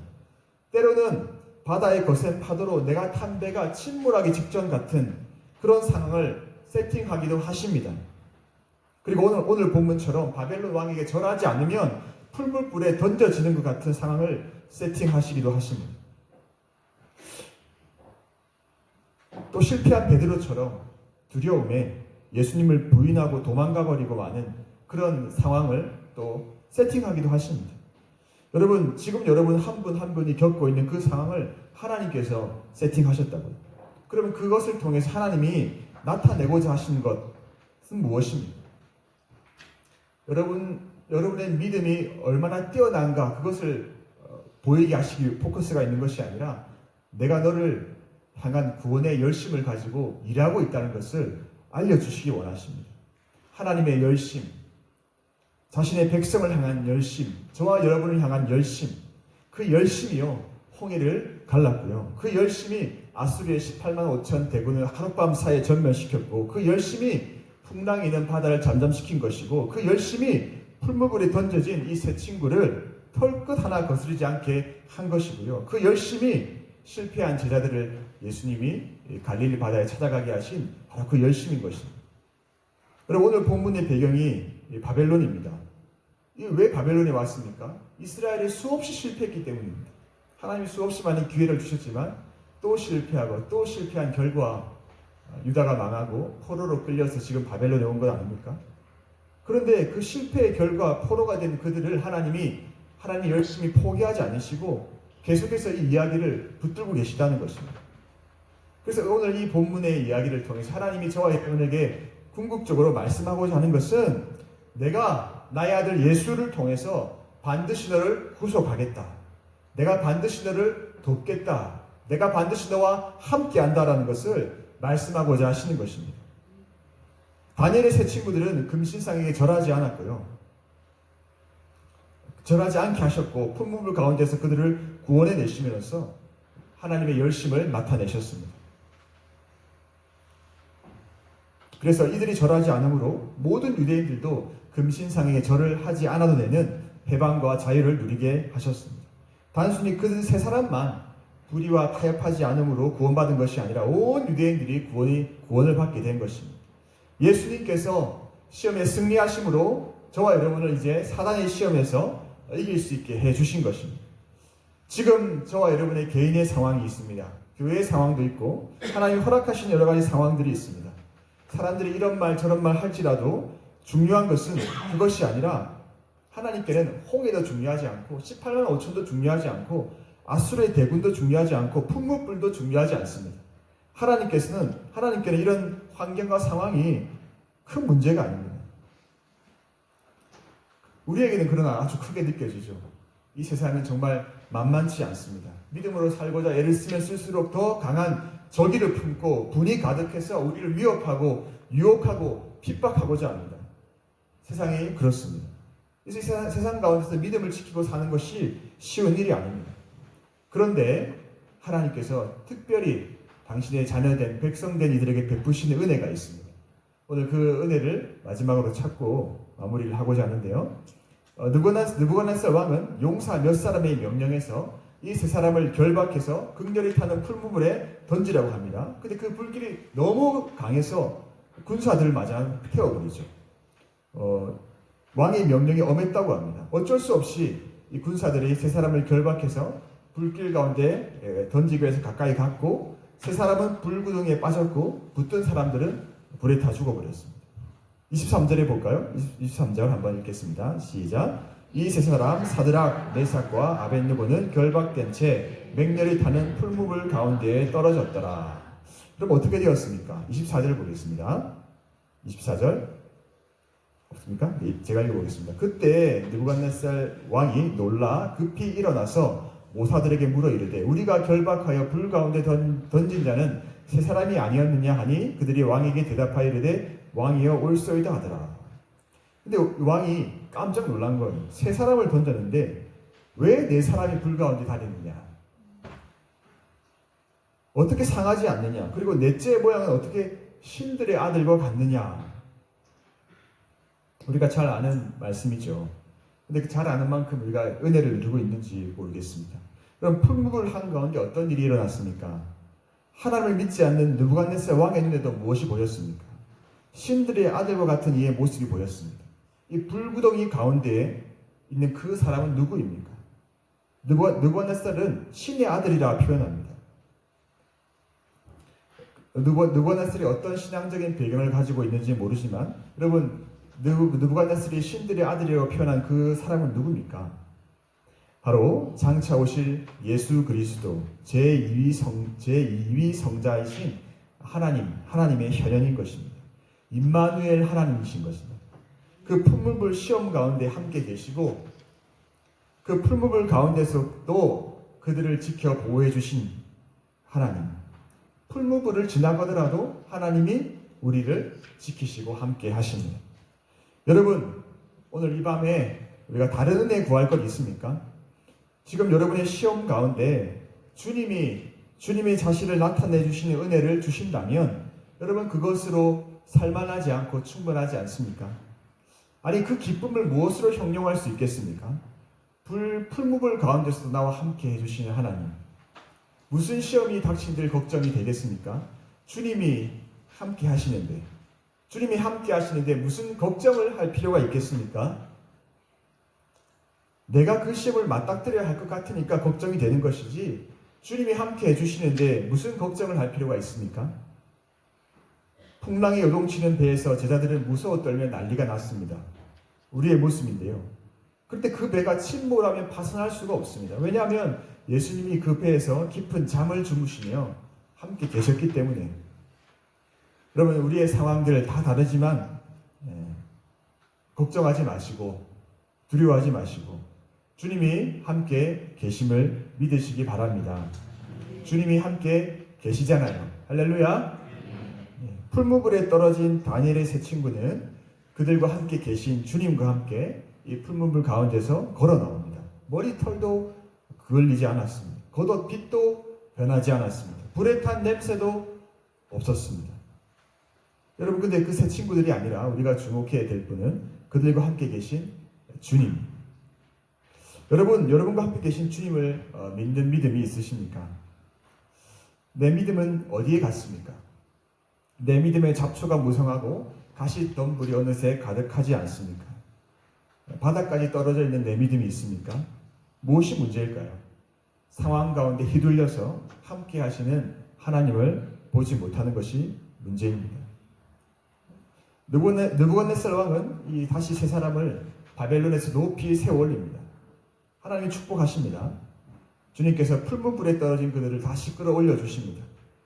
때로는 바다의 거센 파도로 내가 탄 배가 침몰하기 직전 같은 그런 상황을 세팅하기도 하십니다. 그리고 오늘 본문처럼 바벨론 왕에게 절하지 않으면 풀물불에 던져지는 것 같은 상황을 세팅하시기도 하십니다. 또 실패한 베드로처럼 두려움에 예수님을 부인하고 도망가버리고 마는 그런 상황을 또 세팅하기도 하십니다. 여러분, 지금 여러분 한 분 한 분이 겪고 있는 그 상황을 하나님께서 세팅하셨다고요. 그러면 그것을 통해서 하나님이 나타내고자 하시는 것은 무엇입니까? 여러분의 믿음이 얼마나 뛰어난가 그것을 보이게 하시기 포커스가 있는 것이 아니라 내가 너를 향한 구원의 열심을 가지고 일하고 있다는 것을 알려주시기 원하십니다. 하나님의 열심, 자신의 백성을 향한 열심, 저와 여러분을 향한 열심, 그 열심이요 홍해를 갈랐고요. 그 열심이 아수르의 18만 5천 대군을 하룻밤 사이에 전멸시켰고 그 열심이 풍랑이 있는 바다를 잠잠시킨 것이고 그 열심이 풀무불에 던져진 이 세 친구를 털끝 하나 거스르지 않게 한 것이고요. 그 열심이 실패한 제자들을 예수님이 갈릴리 바다에 찾아가게 하신 바로 그 열심인 것입니다. 여러분, 오늘 본문의 배경이 바벨론입니다. 왜 바벨론에 왔습니까? 이스라엘이 수없이 실패했기 때문입니다. 하나님이 수없이 많은 기회를 주셨지만 또 실패하고 또 실패한 결과 유다가 망하고 포로로 끌려서 지금 바벨론에 온 것 아닙니까? 그런데 그 실패의 결과 포로가 된 그들을 하나님이 열심히 포기하지 않으시고 계속해서 이 이야기를 붙들고 계시다는 것입니다. 그래서 오늘 이 본문의 이야기를 통해서 하나님이 저와 여러분에게 궁극적으로 말씀하고자 하는 것은 내가 나의 아들 예수를 통해서 반드시 너를 구속하겠다. 내가 반드시 너를 돕겠다. 내가 반드시 너와 함께한다라는 것을 말씀하고자 하시는 것입니다. 다니엘의 세 친구들은 금신상에게 절하지 않았고요. 절하지 않게 하셨고 풀무불 가운데서 그들을 구원해 내시면서 하나님의 열심을 나타내셨습니다. 그래서 이들이 절하지 않으므로 모든 유대인들도 금신상에게 절을 하지 않아도 되는 해방과 자유를 누리게 하셨습니다. 단순히 그들 세 사람만 불의와 타협하지 않으므로 구원받은 것이 아니라 온 유대인들이 구원을 받게 된 것입니다. 예수님께서 시험에 승리하심으로 저와 여러분을 이제 사단의 시험에서 이길 수 있게 해주신 것입니다. 지금 저와 여러분의 개인의 상황이 있습니다. 교회의 상황도 있고 하나님이 허락하신 여러 가지 상황들이 있습니다. 사람들이 이런 말 저런 말 할지라도 중요한 것은 그것이 아니라 하나님께는 홍해도 중요하지 않고 18만 5천도 중요하지 않고 아수르의 대군도 중요하지 않고 풍물불도 중요하지 않습니다. 하나님께는 이런 환경과 상황이 큰 문제가 아닙니다. 우리에게는 그러나 아주 크게 느껴지죠. 이 세상은 정말 만만치 않습니다. 믿음으로 살고자 애를 쓰면 쓸수록 더 강한 적의를 품고 분이 가득해서 우리를 위협하고 유혹하고 핍박하고자 합니다. 세상이 그렇습니다. 그래서 세상 가운데서 믿음을 지키고 사는 것이 쉬운 일이 아닙니다. 그런데 하나님께서 특별히 당신의 자녀된 백성된 이들에게 베푸시는 은혜가 있습니다. 오늘 그 은혜를 마지막으로 찾고 마무리를 하고자 하는데요. 느부갓네살 왕은 용사 몇 사람의 명령에서 이 세 사람을 결박해서 극렬히 타는 풀무불에 던지라고 합니다. 근데 그 불길이 너무 강해서 군사들을 마저 태워버리죠. 왕의 명령이 엄했다고 합니다. 어쩔 수 없이 이 군사들이 세 사람을 결박해서 불길 가운데 던지기 위해서 가까이 갔고, 세 사람은 불구덩이에 빠졌고 붙든 사람들은 불에 타 죽어버렸습니다. 23절에 볼까요? 23절 한번 읽겠습니다. 시작. 이 세 사람 사드락, 메삭과 아벳느고는 결박된 채 맹렬히 타는 풀무불 가운데에 떨어졌더라. 그럼 어떻게 되었습니까? 24절 보겠습니다. 24절 없습니까? 제가 읽어보겠습니다. 그때 느부갓네살 왕이 놀라 급히 일어나서 모사들에게 물어 이르되 우리가 결박하여 불 가운데 던진 자는 세 사람이 아니었느냐 하니 그들이 왕에게 대답하여 이르되 왕이여 옳소이다 하더라. 근데 왕이 깜짝 놀란 건 세 사람을 던졌는데 왜 네 사람이 불 가운데 다녔느냐, 어떻게 상하지 않느냐, 그리고 넷째 모양은 어떻게 신들의 아들과 같느냐. 우리가 잘 아는 말씀이죠. 근데 잘 아는 만큼 우리가 은혜를 누리고 있는지 모르겠습니다. 그럼 풀무불 한가운데 어떤 일이 일어났습니까? 하나님을 믿지 않는 느부갓네살 왕의 눈에도 무엇이 보였습니까? 신들의 아들과 같은 이의 모습이 보였습니다. 이 불구덩이 가운데에 있는 그 사람은 누구입니까? 느부갓네살은 신의 아들이라 표현합니다. 느부갓네살이 어떤 신앙적인 배경을 가지고 있는지 모르지만 여러분, 느부갓네살이 신들의 아들이라고 표현한 그 사람은 누굽니까? 바로 장차 오실 예수 그리스도 제2위 성자이신 하나님의 현현인 것입니다. 임마누엘 하나님이신 것입니다. 그 풀무불 시험 가운데 함께 계시고 그 풀무불 가운데서 또 그들을 지켜 보호해 주신 하나님, 풀무불을 지나가더라도 하나님이 우리를 지키시고 함께 하십니다. 여러분, 오늘 이 밤에 우리가 다른 은혜 구할 것 있습니까? 지금 여러분의 시험 가운데 주님이 자신을 나타내 주시는 은혜를 주신다면 여러분, 그것으로 살만하지 않고 충분하지 않습니까? 아니, 그 기쁨을 무엇으로 형용할 수 있겠습니까? 풀무불 가운데서도 나와 함께 해주시는 하나님, 무슨 시험이 닥친들 걱정이 되겠습니까? 주님이 함께 하시는데 무슨 걱정을 할 필요가 있겠습니까? 내가 그 시험을 맞닥뜨려야 할 것 같으니까 걱정이 되는 것이지, 주님이 함께 해주시는데 무슨 걱정을 할 필요가 있습니까? 풍랑이 요동치는 배에서 제자들은 무서워 떨며 난리가 났습니다. 우리의 모습인데요. 그런데 그 배가 침몰하면 파손할 수가 없습니다. 왜냐하면 예수님이 그 배에서 깊은 잠을 주무시며 함께 계셨기 때문에. 여러분, 우리의 상황들 다 다르지만 걱정하지 마시고 두려워하지 마시고 주님이 함께 계심을 믿으시기 바랍니다. 주님이 함께 계시잖아요. 할렐루야. 풀무불에 떨어진 다니엘의 세 친구는 그들과 함께 계신 주님과 함께 이 풀무불 가운데서 걸어 나옵니다. 머리털도 그을리지 않았습니다. 겉옷빛도 변하지 않았습니다. 불에 탄 냄새도 없었습니다. 여러분, 근데 그 세 친구들이 아니라 우리가 주목해야 될 분은 그들과 함께 계신 주님. 여러분과 함께 계신 주님을 믿는 믿음이 있으십니까? 내 믿음은 어디에 갔습니까? 내 믿음의 잡초가 무성하고 가시덤불이 어느새 가득하지 않습니까? 바닥까지 떨어져 있는 내 믿음이 있습니까? 무엇이 문제일까요? 상황 가운데 휘둘려서 함께 하시는 하나님을 보지 못하는 것이 문제입니다. 느부갓네살 왕은 다시 세 사람을 바벨론에서 높이 세워 올립니다. 하나님이 축복하십니다. 주님께서 풀무불에 떨어진 그들을 다시 끌어올려 주십니다.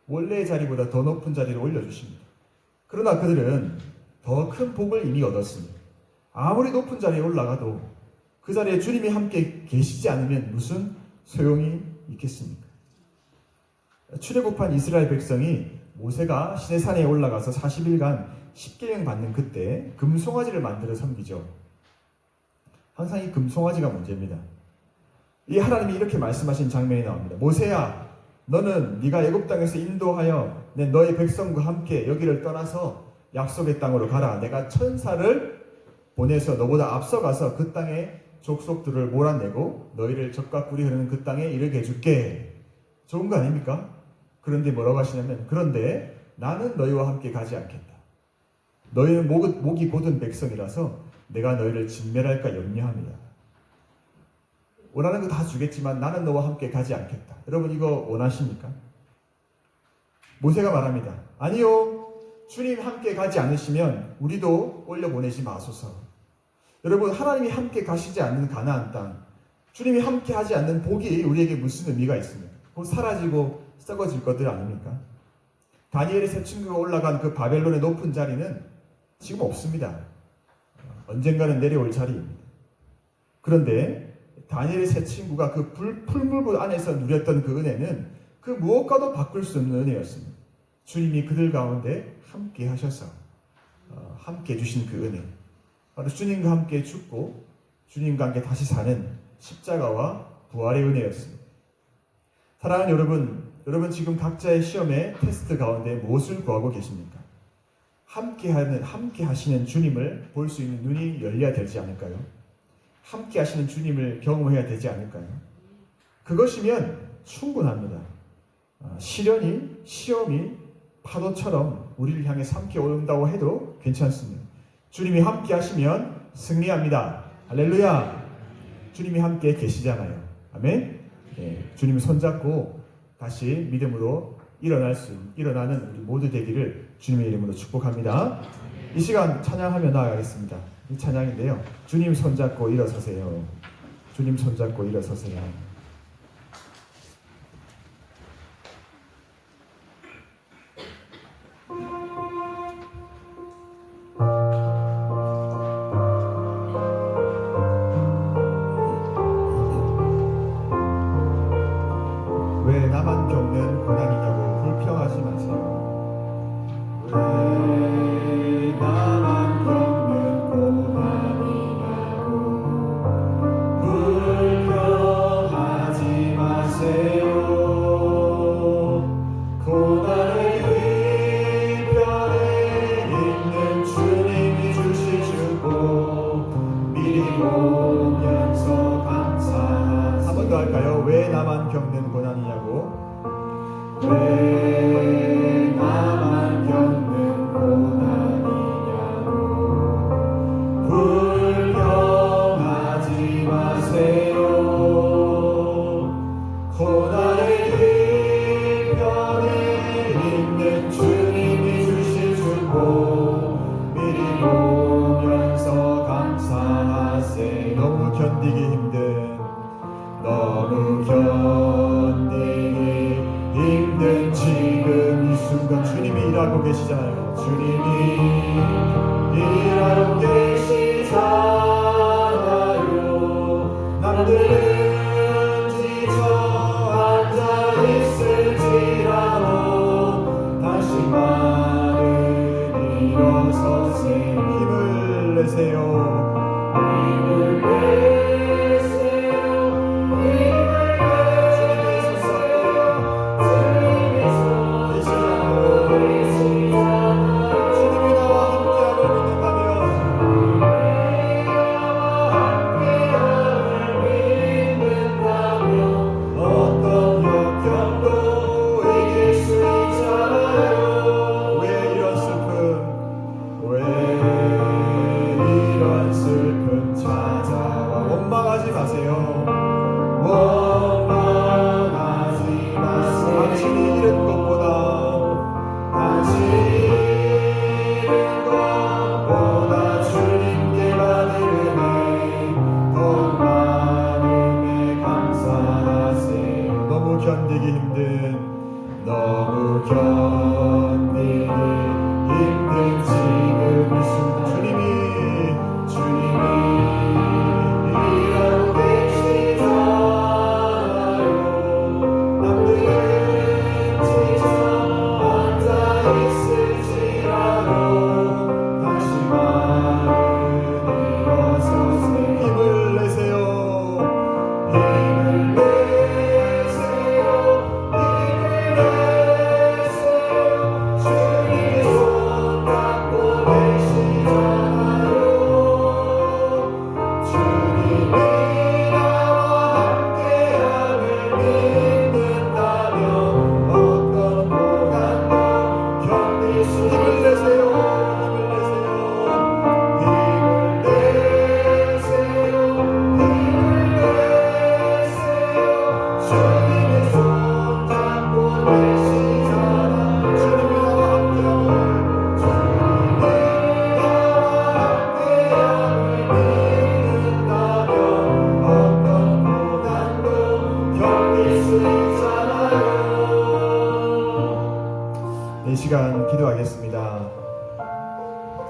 원래의 자리보다 더 높은 자리로 올려주십니다. 그러나 그들은 더 큰 복을 이미 얻었습니다. 아무리 높은 자리에 올라가도 그 자리에 주님이 함께 계시지 않으면 무슨 소용이 있겠습니까? 출애굽한 이스라엘 백성이 모세가 시내산에 올라가서 40일간 십계명 받는 그때 금송아지를 만들어 섬기죠. 항상 이 금송아지가 문제입니다. 이 하나님이 이렇게 말씀하신 장면이 나옵니다. 모세야, 너는 네가 애굽 땅에서 인도하여 내 너의 백성과 함께 여기를 떠나서 약속의 땅으로 가라. 내가 천사를 보내서 너보다 앞서가서 그 땅의 족속들을 몰아내고 너희를 적과 꿀이 흐르는 그 땅에 이르게 해줄게. 좋은 거 아닙니까? 그런데 뭐라고 하시냐면, 그런데 나는 너희와 함께 가지 않겠다. 너희는 목이 곧은 백성이라서 내가 너희를 진멸할까 염려합니다. 원하는 거 다 주겠지만 나는 너와 함께 가지 않겠다. 여러분, 이거 원하십니까? 모세가 말합니다. 아니요, 주님 함께 가지 않으시면 우리도 올려보내지 마소서. 여러분, 하나님이 함께 가시지 않는 가나안 땅, 주님이 함께 하지 않는 복이 우리에게 무슨 의미가 있습니까? 곧 사라지고 썩어질 것들 아닙니까? 다니엘의 세 친구가 올라간 그 바벨론의 높은 자리는 지금 없습니다. 언젠가는 내려올 자리입니다. 그런데 다니엘의 세 친구가 그 풀무불 안에서 누렸던 그 은혜는 그 무엇과도 바꿀 수 없는 은혜였습니다. 주님이 그들 가운데 함께 하셔서 함께 주신 그 은혜, 바로 주님과 함께 죽고 주님과 함께 다시 사는 십자가와 부활의 은혜였습니다. 사랑하는 여러분 지금 각자의 시험의 테스트 가운데 무엇을 구하고 계십니까? 함께 하시는 주님을 볼 수 있는 눈이 열려야 되지 않을까요? 함께 하시는 주님을 경험해야 되지 않을까요? 그것이면 충분합니다. 시험이 파도처럼 우리를 향해 삼켜 온다고 해도 괜찮습니다. 주님이 함께 하시면 승리합니다. 할렐루야! 주님이 함께 계시잖아요. 아멘? 네, 주님 손잡고 다시 믿음으로 일어나는 우리 모두 되기를 주님의 이름으로 축복합니다. 이 시간 찬양하며 나아가겠습니다. 이 찬양인데요. 주님 손잡고 일어서세요. 주님 손잡고 일어서세요. 왜 나만 겪는 고난이냐고 불평하지 마세요. 왜 나만 겪는 고난이냐고 불평하지 마세요. 고난의 뒤편에 있는 주님이 주실 축복 미리 보면서 감사하세요. 한 번 더 할까요? 왜 나만 겪는 고난이냐고. 왜 나만 겪는 고난이냐고 불평하지 마세요. 고난의 뒤편에 있는 주님이 주실 축복 미리 보면서 감사하세요. 너무 견디기 힘든 지금 이 순간 주님이 일하고 계시잖아요. 주님이 일하고 계시잖아요. 남들은 지쳐 앉아있을지라도 당신만은 일어서세요. 힘을 내세요. 힘을 내세요. 힘을 내세요. 힘을 시간 기도하겠습니다.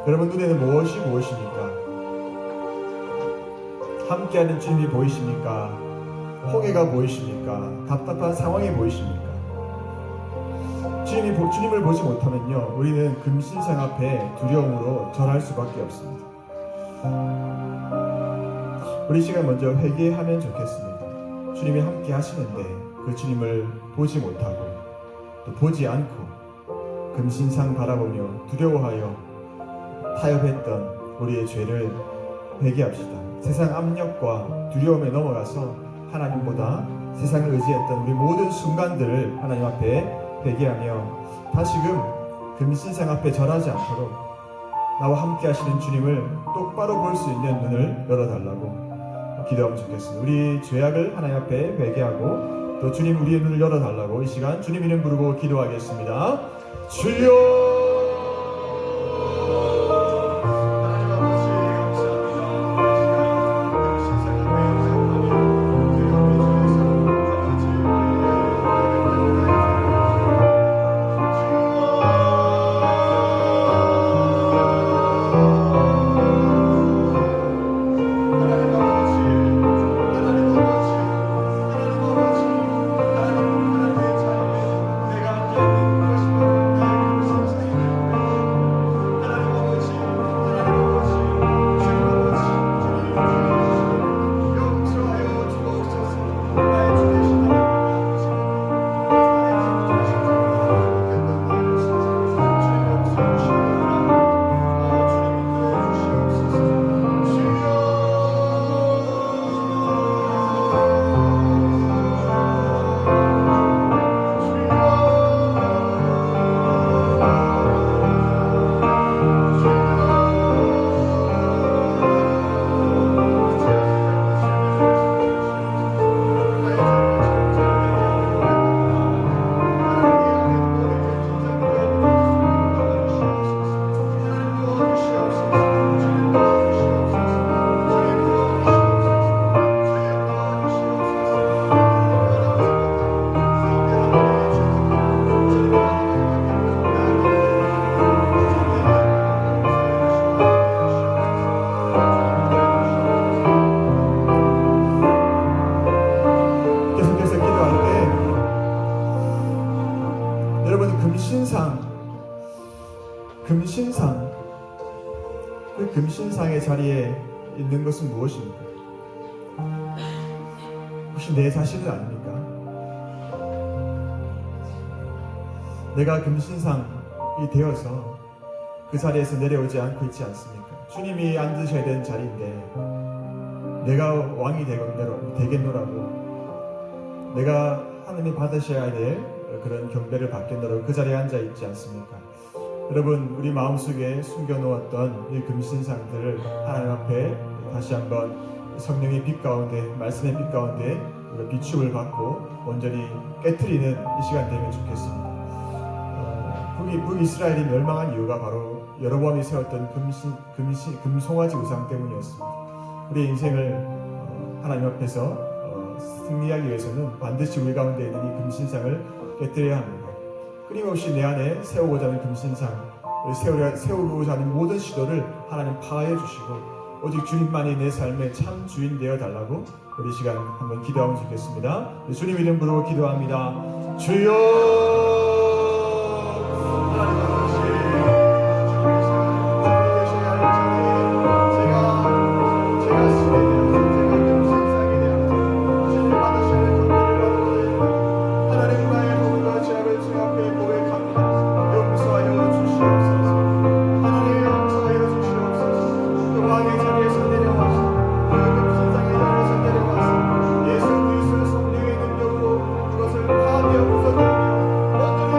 여러분 눈에는 무엇이 무엇입니까? 함께하는 주님이 보이십니까? 홍해가 보이십니까? 답답한 상황이 보이십니까? 주님을 보지 못하면요, 우리는 금신상 앞에 두려움으로 절할 수밖에 없습니다. 우리 시간 먼저 회개하면 좋겠습니다. 주님이 함께 하시는데 그 주님을 보지 못하고 또 보지 않고 금신상 바라보며 두려워하여 타협했던 우리의 죄를 회개합시다. 세상 압력과 두려움에 넘어가서 하나님보다 세상을 의지했던 우리 모든 순간들을 하나님 앞에 회개하며 다시금 금신상 앞에 절하지 않도록 나와 함께 하시는 주님을 똑바로 볼 수 있는 눈을 열어달라고 기도하면 좋겠습니다. 우리 죄악을 하나님 앞에 회개하고 또 주님 우리의 눈을 열어달라고 이 시간 주님 이름 부르고 기도하겠습니다. 주여! 그 금신상의 자리에 있는 것은 무엇입니까? 혹시 내 자신은 아닙니까? 내가 금신상이 되어서 그 자리에서 내려오지 않고 있지 않습니까? 주님이 앉으셔야 되는 자리인데 내가 왕이 되겠노라고, 내가 하나님이 받으셔야 될 그런 경배를 받겠노라고 그 자리에 앉아 있지 않습니까? 여러분, 우리 마음속에 숨겨놓았던 이 금신상들을 하나님 앞에 다시 한번 성령의 빛 가운데, 말씀의 빛 가운데 비춤을 받고 온전히 깨트리는 이 시간 되면 좋겠습니다. 북이스라엘이 멸망한 이유가 바로 여로보암이 세웠던 금송아지 우상 때문이었습니다. 우리의 인생을 하나님 앞에서 승리하기 위해서는 반드시 우리 가운데 있는 이 금신상을 깨뜨려야 합니다. 끊임없이 내 안에 세우고자 하는 금신상, 세우고자 하는 모든 시도를 하나님 파하여 주시고 오직 주님만이 내 삶의 참 주인 되어 달라고 우리 시간 한번 기도하면 좋겠습니다. 주님 이름 부르고 기도합니다. 주여! 예수 그리스도의 성령의 능력으로 그것을 파하며 부숴드리며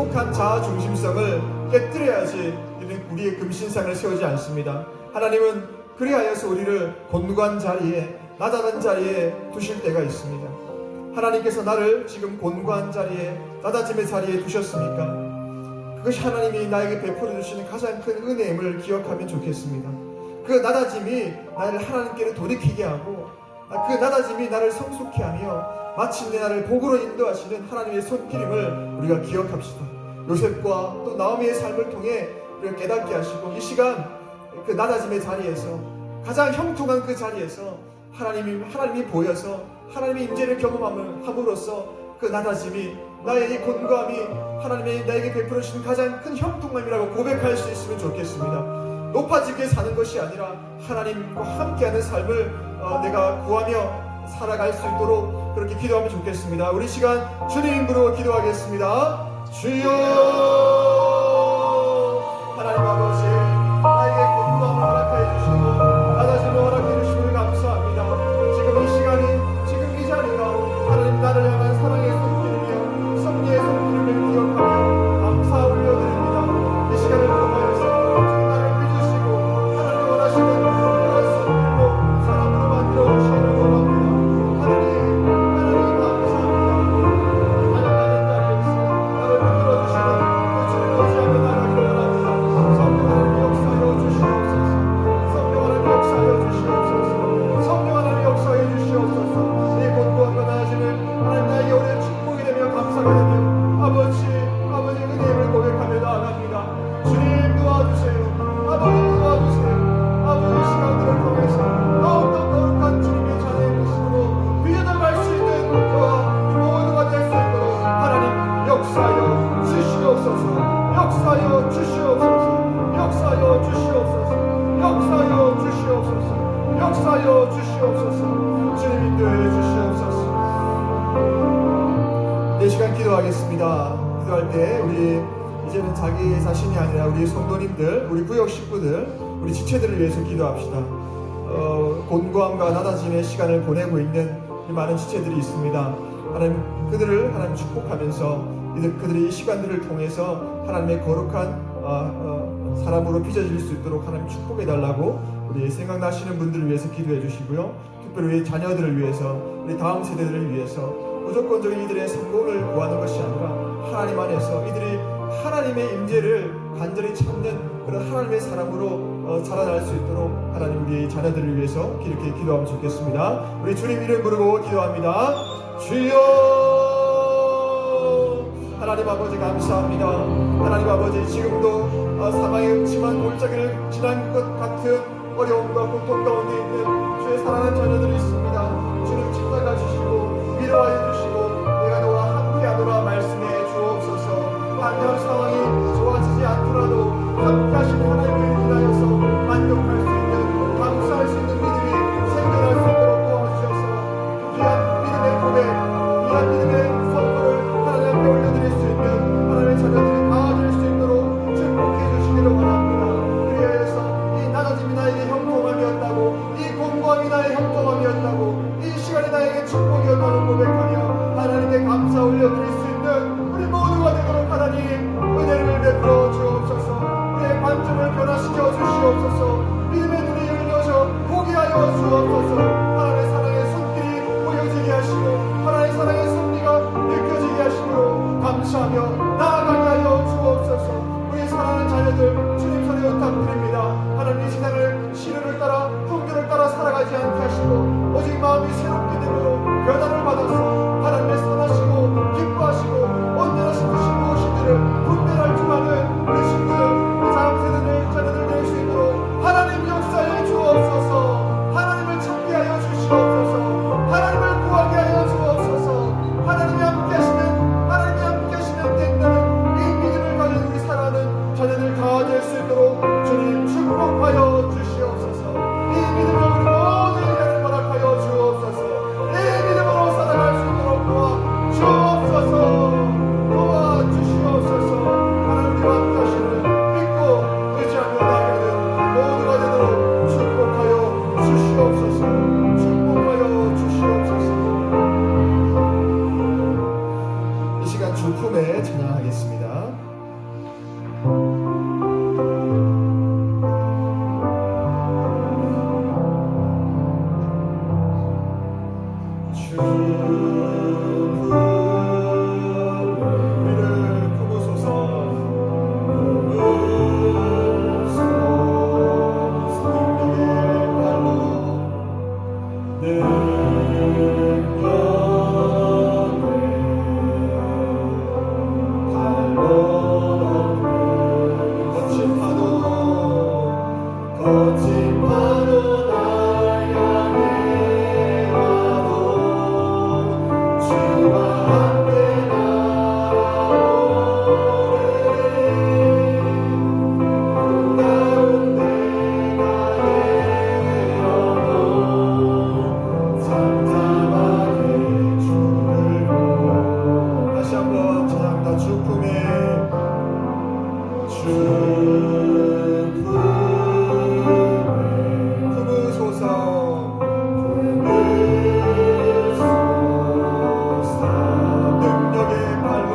부족한 자아 중심성을 깨뜨려야지 우리의 금신상을 세우지 않습니다. 하나님은 그리하여서 우리를 곤고한 자리에, 나다른 자리에 두실 때가 있습니다. 하나님께서 나를 지금 곤고한 자리에, 낮아짐의 자리에 두셨습니까? 그것이 하나님이 나에게 베풀어 주시는 가장 큰 은혜임을 기억하면 좋겠습니다. 그 낮아짐이 나를 하나님께로 돌이키게 하고, 그 낮아짐이 나를 성숙케 하며 마침내 나를 복으로 인도하시는 하나님의 손길임을 우리가 기억합시다. 요셉과 또 나오미의 삶을 통해 우리가 깨닫게 하시고, 이 시간 그 낮아짐의 자리에서, 가장 형통한 그 자리에서 하나님이 보여서 하나님의 임재를 경험함으로써 그 낮아짐이, 나의 이 곤고함이 하나님이 나에게 베풀어 주신 가장 큰 형통함이라고 고백할 수 있으면 좋겠습니다. 높아지게 사는 것이 아니라 하나님과 함께하는 삶을 내가 구하며 살아갈 수 있도록 그렇게 기도하면 좋겠습니다. 우리 시간 주님 부르고 기도하겠습니다. 주여, 하나님 아버지, 나에게 곤고함을 허락해 주시고 낮아짐을 허락해 주심을 감사합니다. 지금 이 시간이, 지금 이 자리가 하나님 나를 향한 사랑의 손길이며 섭리의 손길을 기억하며 감사 올려드립니다. 이 시간을 통하여서 주님 나를 빚으시고 하나님 원하시는 그런 손길로 사람으로 만들어 주시기를 원합니다. 하나님 감사합니다. 하나님 자리에서 나를 붙들어 주시는 그 주님을 의지하며 나가기를 원합니다. 성령 하나님 역사하여 주시옵소서. 성령 하나님 역사하여 주시옵소서. 성령 하나님 역사해 주시옵소서. 이 곤고함과 낮아짐을 하나님 나에게 오늘 축복이 되며 감사가 되며 아버지 은혜를 고백하며 나아갑니다. 주님 도와주세요. 아버지 도와주세요. 아버지 시간들을 통해서 더욱더 거룩한 주님의 자녀의 모습으로 비춰나갈 수 있는 저와 모두가 될 수 있도록 하나님 역사하여 주시옵소서. 역사하여 주시옵소서. 역사하여 주시옵소서. 역사하여 주시옵소서. 역사하여 주시옵소서. 주님 인도해 주시옵소서. 이 시간 기도하겠습니다. 기도할 때 우리 이제는 자기 자신이 아니라 우리 성도님들, 우리 구역 식구들, 우리 지체들을 위해서 기도합시다. 곤고함과 낮아짐의 시간을 보내고 있는 많은 지체들이 있습니다. 하나님 그들을 하나님 축복하면서 그들이 이 시간들을 통해서 하나님의 거룩한 사람으로 빚어질 수 있도록 하나님 축복해달라고 우리 생각나시는 분들을 위해서 기도해 주시고요. 특별히 우리 자녀들을 위해서, 우리 다음 세대들을 위해서 무조건적인 이들의 성공을 구하는 것이 아니라 하나님 안에서 이들이 하나님의 임재를 간절히 찾는 그런 하나님의 사람으로 자라날 수 있도록 하나님 우리 자녀들을 위해서 이렇게 기도하면 좋겠습니다. 우리 주님 이름 부르고 기도합니다. 주여, 하나님 아버지 감사합니다. 하나님 아버지, 지금도 사망의 음침한 골짜기를 지난 것 같은 어려움과 고통 가운데 있는 주의 사랑하는 자녀들이 있습니다. 주님 찾아가 주시고 위로하여 주시고 내가 너와 함께하노라 말씀해 주옵소서. 당장 상황이 좋아지지 않더라도 함께하신 하나님을 인하여서 만족할 수 있는, 감사할 수 있는 믿음이 생겨날 수 있도록 도와주셔서 귀한 믿음의 고백, 귀한 믿음의 선물을 하나님 앞에 올려드릴 수 있는 하나님의 자녀들이 나아질 수 있도록 축복해 주시기를 원합니다. 그리하여서 이 낮아짐이 나에게 형통함이었다고, 이 공부함이 나의 형통함이었다고, 이 시간이 나에게 축복이었다고 고백하며 부으소서 능력의 발로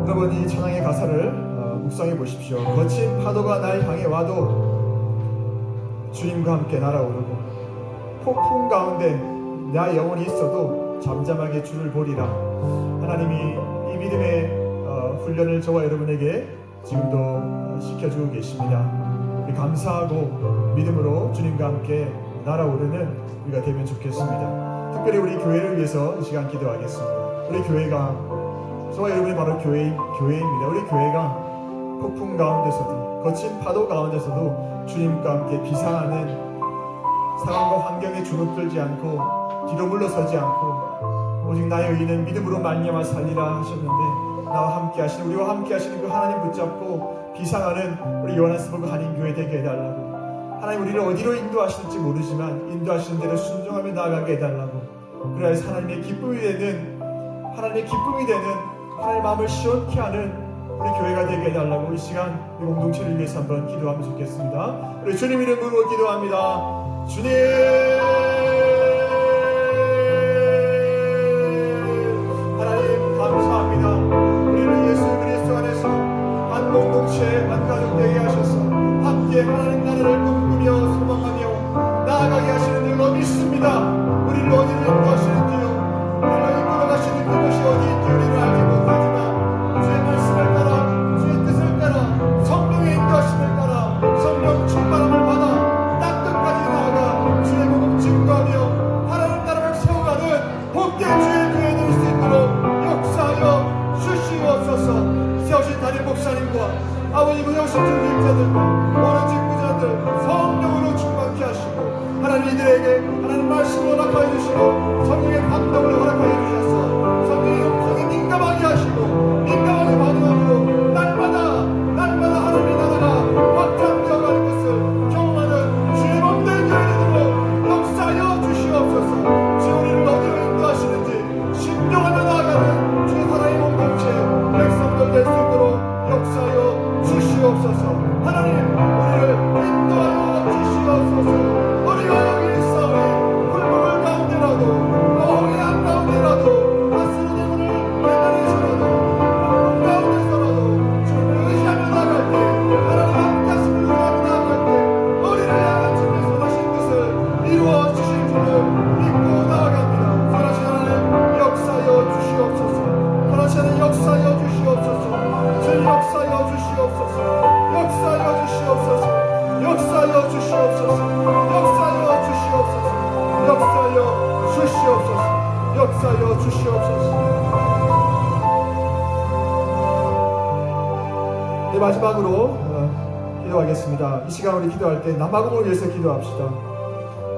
여러분 이 찬양의 가사를 묵상해 보십시오. 거친 파도가 날 향해 와도 주님과 함께 날아오르고 폭풍 가운데 나 영혼이 있어도 잠잠하게 주를 보리라. 하나님이 이 믿음의 훈련을 저와 여러분에게 지금도 시켜주고 계십니다. 우리 감사하고 믿음으로 주님과 함께 날아오르는 우리가 되면 좋겠습니다. 특별히 우리 교회를 위해서 이 시간 기도하겠습니다. 우리 교회가 저와 여러분이 바로 교회입니다. 우리 교회가 폭풍 가운데서도 거친 파도 가운데서도 주님과 함께 비상하는 상황과 환경에 주눅들지 않고 뒤로 물러서지 않고 오직 나의 의인은 믿음으로 말미암아 살리라 하셨는데 나와 함께 하시는 우리와 함께 하시는 그 하나님 붙잡고 비상하는 우리 요한스burg 한인교회 되게 해달라고. 하나님 우리를 어디로 인도하실지 모르지만 인도하시는 대로 순종하며 나아가게 해달라고. 그래야 하나님의 기쁨이 되는 하나님의 마음을 시원케 하는 우리 교회가 되게 해달라고. 이 시간 이 공동체를 위해서 한번 기도하면 좋겠습니다. 우리 주님 이름으로 기도합니다. 주님 하나님 감사합니다. 우리를 예수 그리스도 안에서 한 공동체 한 가족 되게 하셔서 함께 하나님 나라를 꿈꾸며 소망하며 나아가게 하시는 줄로 믿습니다. 우리를 어디로 인도하시는지요, 우리를 이끌어 가시는 그것이 어디인지 우리를 알지 못하지만 주의 말씀을 따라 주의 뜻을 따라 성령의 인도하심을 따라 성령 충만함을 받아 땅 끝까지 나아가 주의 복음 증거하며 하나님 나라를 세워가는 복된 주의 교회 될 수 있도록 역사하여 주시옵소서. 세우신 담임 목사님과 아버지 부여신 중직자들과 모든 직부자들 성령으로 충만케 하시고 하나님 이들에게 하나님 말씀을 허락하여 주시고 성령의 감동을 허락하여 주셔서 성령의 영성에 민감하게 하시고 민감하게 반응함으로 날마다 하나님의 나라가 확장되어 가는 것을 경험하는 주의 몸된 교회들로 역사하여 주시옵소서. 주의 우리를 어디로 인도하시는지 신령하며 나아가는 주의 사랑의 공동체 백성들 될 수 있도록 역사하여 주시옵소서. 하나님 우리를 인도하여 주시옵소서. 우리가 여기 있사오니 불법을 가운데라도 홍해안 가운데라도 낯선 영혼을 내다리서라도 폭풍 가운데서라도 주님을 의지하며 나아갈 때 하나님 함께 하심을 의지하며 나아갈 때 우리를 향한 주님의 선하신 뜻을 이루어 주실 줄을 믿고 나아갑니다. 선하신 하나님 역사하여 주시옵소서. 선하신 하나님 역사하여 주시옵소서. 주님 역사하여 주시옵소서. 역사하여 주시옵소서. 역사하여 주시옵소서. 역사하여 주시옵소서. 역사하여 주시옵소서. 역사하여 주시옵소서. 네, 마지막으로 기도하겠습니다. 이 시간 우리 기도할 때 남아공을 위해서 기도합시다.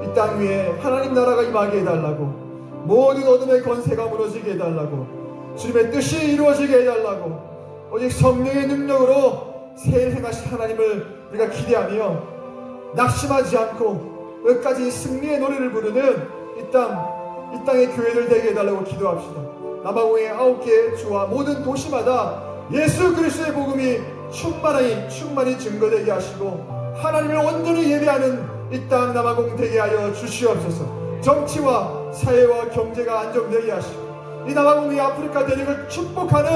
이 땅 위에 하나님 나라가 임하게 해달라고, 모든 어둠의 권세가 무너지게 해달라고, 주님의 뜻이 이루어지게 해달라고, 오직 성령의 능력으로 새 일 행하실 하나님을 우리가 기대하며 낙심하지 않고 끝까지 승리의 노래를 부르는 이 땅의 교회들 되게 해달라고 기도합시다. 남아공의 9개의 주와 모든 도시마다 예수 그리스도의 복음이 충만히 증거되게 하시고 하나님을 온전히 예배하는 이 땅 남아공 되게 하여 주시옵소서. 정치와 사회와 경제가 안정되게 하시고 이 남아공의 아프리카 대륙을 축복하는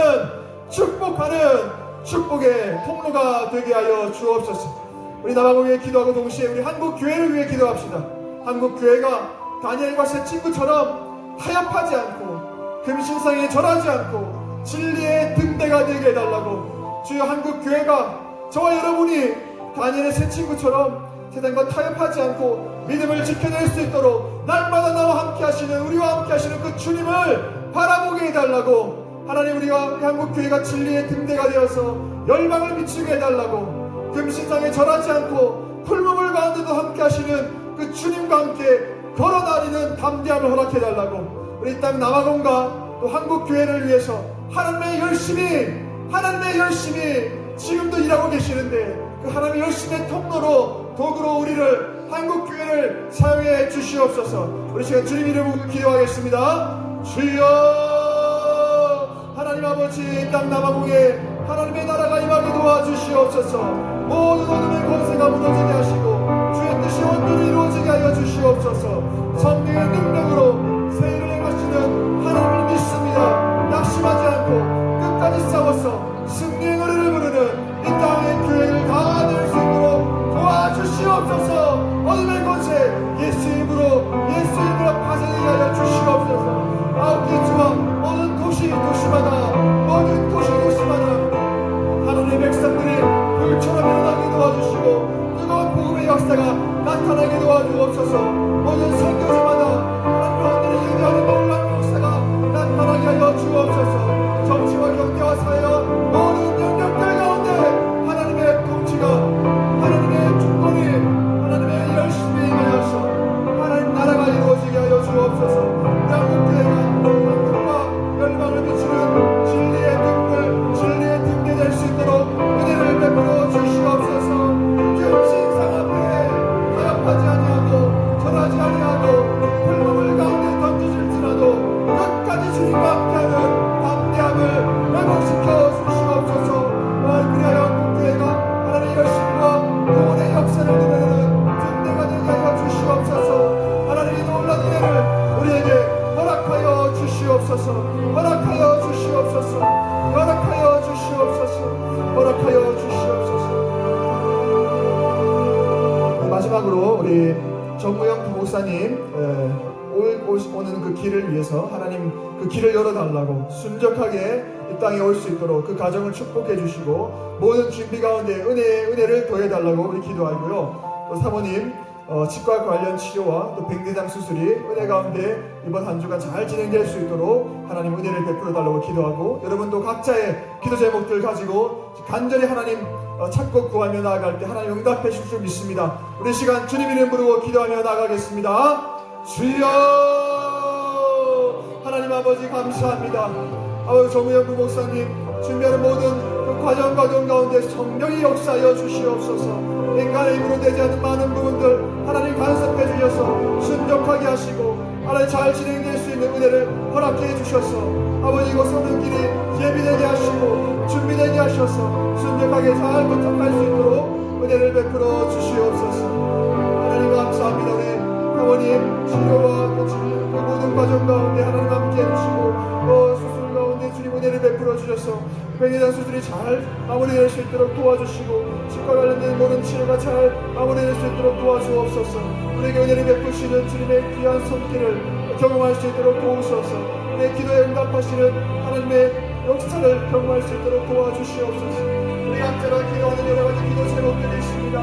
축복의 통로가 되게 하여 주옵소서. 우리 남아공에 기도하고 동시에 우리 한국 교회를 위해 기도합시다. 한국 교회가 다니엘과 세 친구처럼 타협하지 않고 금신상에 절하지 않고 진리의 등대가 되게 해달라고. 주여, 한국 교회가 저와 여러분이 다니엘의 세 친구처럼 세상과 타협하지 않고 믿음을 지켜낼 수 있도록 날마다 나와 함께 하시는, 우리와 함께 하시는 그 주님을 바라보게 해달라고. 하나님, 우리가 한국 교회가 진리의 등대가 되어서 열방을 비추게 해달라고. 금신상에 절하지 않고 풀무불 가운데도 함께 하시는 그 주님과 함께 걸어다니는 담대함을 허락해달라고. 우리 땅 남아공과 또 한국 교회를 위해서 하나님의 열심히 지금도 일하고 계시는데 그 하나님의 열심의 통로로, 도구로 우리를, 한국 교회를 사용해 주시옵소서. 우리 시간 주님 이름으로 기도하겠습니다. 주여, 하나님 아버지, 이 땅 남아공에 하나님의 나라가 임하게 도와주시옵소서. 모든 어둠의 권세가 무너지게 하시고 주의 뜻이 온전히 이루어지게 하여 주시옵소서. 성령의 능력으로 새 일을 행하시는 하나님을 믿습니다. 낙심하지 않고 끝까지 싸워서 승리의 노래를 부르는 이 땅의 교회를 다 될 수 있도록 도와주시옵소서. 어둠의 권세 예수 이름으로 파생하게 하여 주시옵소서. 9개 주와 모든 도시마다 하나님의 백성들이 불처럼 일어나게 도와주시고 뜨거운 복음의 역사가 나타나게 도와주옵소서. 모든 선교지마다 하나님의 언니를 예배하는 놀라운 역사가 나타나게 하여 주옵소서. 정치와 경제와 사회와 모든 영역들 가운데 하나님의 통치가, 하나님의 주권이, 하나님의 열심히 임하여서 하나님 나라가 이루어지게 하여 주옵소서. 우리 한국교회가 한국과 열방을 비추는 진리의 등대 될 수 있도록 은혜를 베풀어 주시옵소서. 금신상 앞에 타협하지 아니하고 절하지 아니하고 풀무불 가운데 던져질지라도 끝까지 주님과 함께하는 담대함을 회복시켜 주시옵소서. 그리하여 한국교회가 하나님의 열심과 구원의 역사를 누리는 등대가 되게 하여 주시옵소서. 하나님의 놀라운 은혜를 우리에게 허락하여 주시옵소서. 허락하여 주시옵소서. 허락하여 주시옵소서. 허락하여 주시옵소서. 마지막으로 우리 정무영 부목사님 오는 그 길을 위해서 하나님 그 길을 열어달라고, 순적하게 이 땅에 올 수 있도록 그 가정을 축복해 주시고 모든 준비 가운데 은혜를 더해달라고 우리 기도하고요. 또 사모님 치과 관련 치료와 또 백내장 수술이 은혜 가운데 이번 한 주간 잘 진행될 수 있도록 하나님 은혜를 베풀어 달라고 기도하고, 여러분도 각자의 기도 제목들 가지고 간절히 하나님 찾고 구하며 나아갈 때 하나님 응답해 주실 줄 믿습니다. 우리 시간 주님 이름 부르고 기도하며 나아가겠습니다. 주여, 하나님 아버지 감사합니다. 아버지 정우영 부목사님 준비하는 모든 그 과정 가운데 성령이 역사하여 주시옵소서. 인간의 힘으로 되지 않는 많은 부분들 하나님 간섭해 주셔서 순적하게 하시고 하나님 잘 진행될 수 있는 은혜를 허락해 주셔서 아버지 이곳 서는 길이 예비되게 하시고 준비되게 하셔서 순적하게 잘 도착할 수 있도록 은혜를 베풀어 주시옵소서. 하나님 감사합니다. 우리 사모님 치료와 그 모든 과정 가운데 하나님 함께 해주시고 수술 가운데 주님 은혜를 베풀어 주셔서 백내장 수술이 잘 마무리될 수 있도록 도와주시고 치과 관련된 모든 치료가 잘 마무리될 수 있도록 도와주옵소서. 우리에게 은혜를 베푸시는 주님의 귀한 손길을 경험할 수 있도록 도우소서. 우리의 기도에 응답하시는 하나님의 역사를 경험할 수 있도록 도와주시옵소서. 우리 각자가 기도하는 여러 가지 기도 제목들이 있습니다.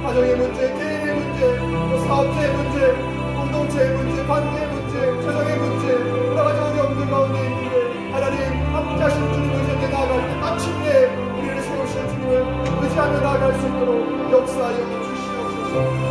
가정의 문제, 개인의 문제, 또 사업자의 문제, 공동체의 문제, 관계의 문제, 가정의 문제, 여러 가지 어려움들 가운데 있는데 하나님 함께 하신 주님 의지에 나아갈 때 마침내 우리를 세우실 주님을 의지하며 나아갈 수 있도록 역사하여 주시옵소서.